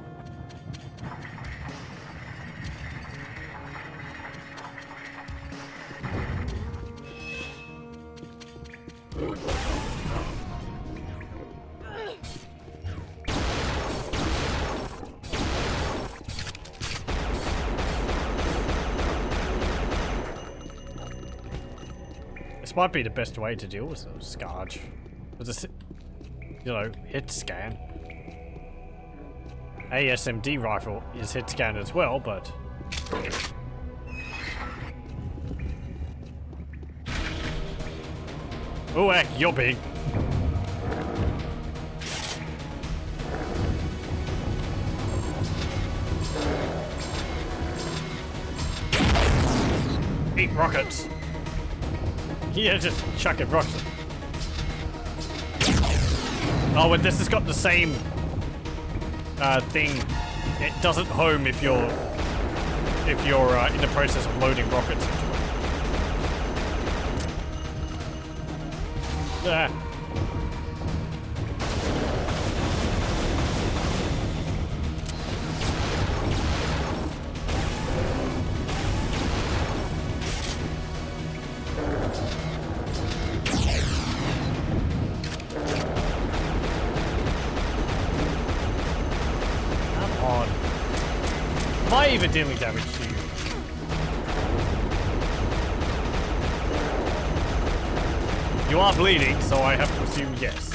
Speaker 1: This might be the best way to deal with those Skaarj. With a, you know, hit scan. ASMD rifle is hit scan as well, but oh heck, you're big. Eat rockets. Yeah, just chuck it rockets. Oh, and this has got the same thing. It doesn't home if you're in the process of loading rockets. Ah. Am I even dealing damage to you? You are bleeding, so I have to assume yes.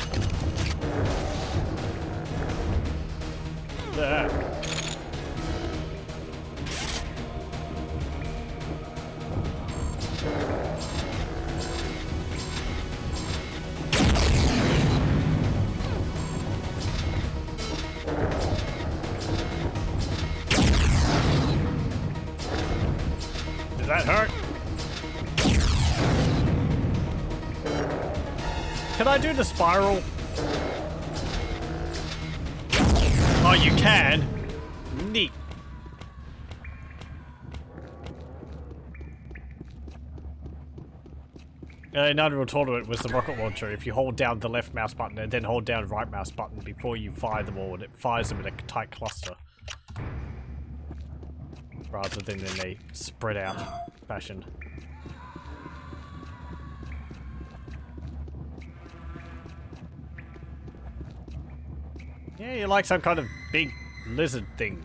Speaker 1: There. I do the spiral? Oh, you can? Neat. In Unreal Tournament was the rocket launcher. If you hold down the left mouse button and then hold down the right mouse button before you fire them all, and it fires them in a tight cluster. Rather than in a spread out fashion. Yeah, you're like some kind of big lizard thing.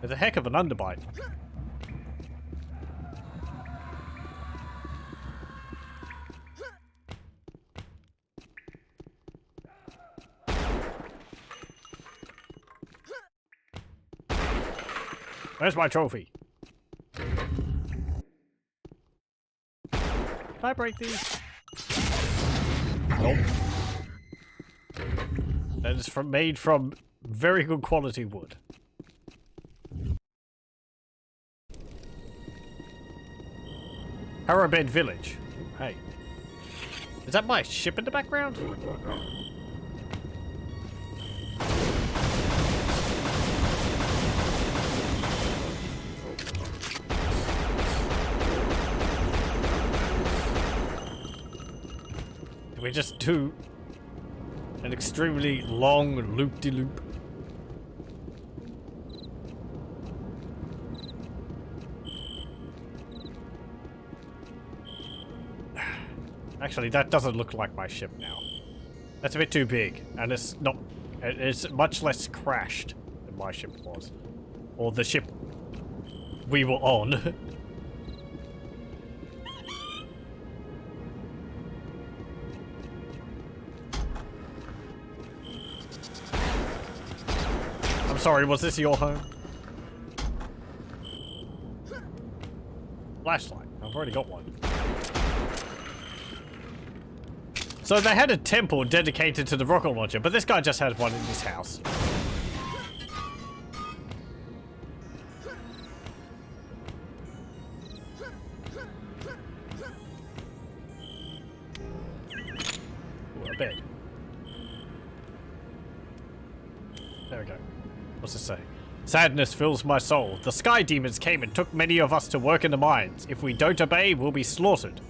Speaker 1: There's a heck of an underbite. Where's my trophy? Can I break these? Nope. That is made from very good quality wood. Harrowbed Village. Hey. Is that my ship in the background? We just do an extremely long loop-de-loop. Actually, that doesn't look like my ship now. That's a bit too big, and it's not. It's much less crashed than my ship was, or the ship we were on. Sorry, was this your home? Flashlight. I've already got one. So they had a temple dedicated to the rocket launcher, but this guy just had one in his house. Ooh, a bed. There we go. What's it say? Sadness fills my soul. The sky demons came and took many of us to work in the mines. If we don't obey, we'll be slaughtered.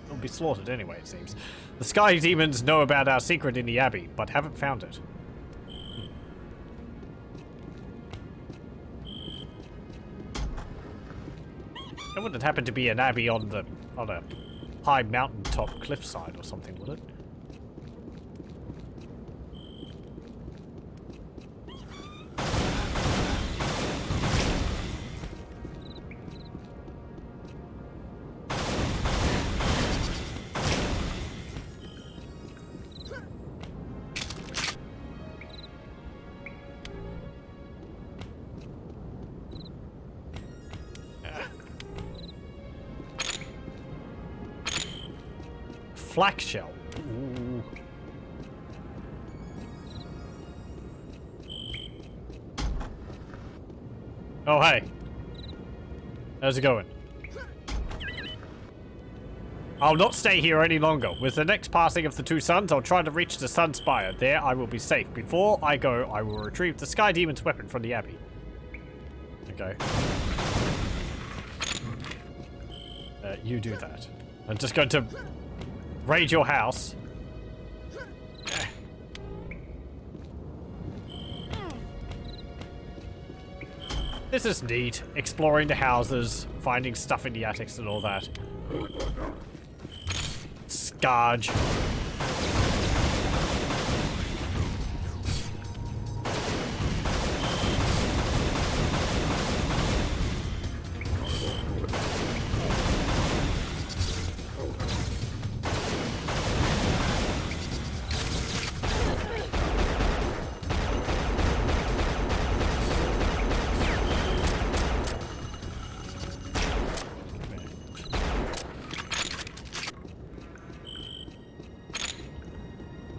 Speaker 1: We'll be slaughtered anyway, it seems. The sky demons know about our secret in the abbey, but haven't found it. That wouldn't happen to be an abbey on a high mountaintop cliffside or something, would it? Flak shell. Ooh. Oh, hey. How's it going? I'll not stay here any longer. With the next passing of the two suns, I'll try to reach the sun spire. There, I will be safe. Before I go, I will retrieve the Sky Demon's weapon from the Abbey. Okay. You do that. I'm just going to raid your house. This is neat. Exploring the houses, finding stuff in the attics and all that. Skaarj.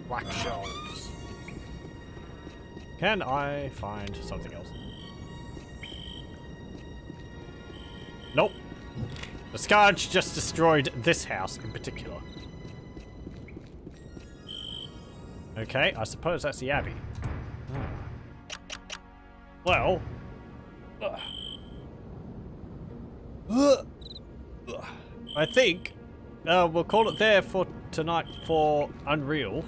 Speaker 1: Black shelves. Can I find something else? Nope. The Skaarj just destroyed this house in particular. Okay, I suppose that's the Abbey. Well... I think we'll call it there for tonight for Unreal.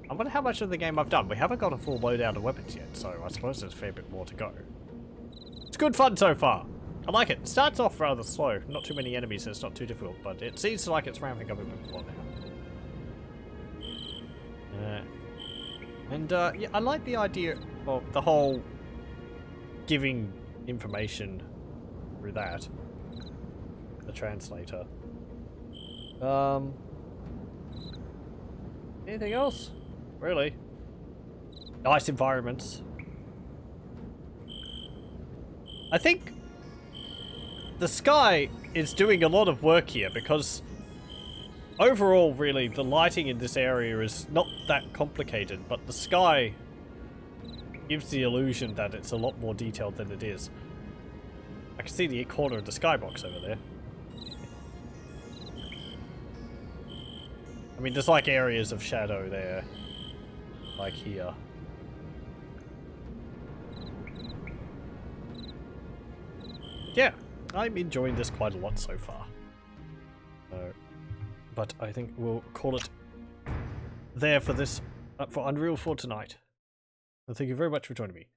Speaker 1: I wonder how much of the game I've done. We haven't got a full loadout of weapons yet, so I suppose there's a fair bit more to go. It's good fun so far. I like it. It starts off rather slow. Not too many enemies, so it's not too difficult, but it seems like it's ramping up a bit more now. Yeah, I like the idea of the whole giving information through that. The translator. Anything else? Really? Nice environments. I think the sky is doing a lot of work here because overall, really, the lighting in this area is not that complicated, but the sky gives the illusion that it's a lot more detailed than it is. I can see the corner of the skybox over there. I mean, there's like areas of shadow there, like here. Yeah, I'm enjoying this quite a lot so far. But I think we'll call it there for this, for Unreal for tonight. And thank you very much for joining me.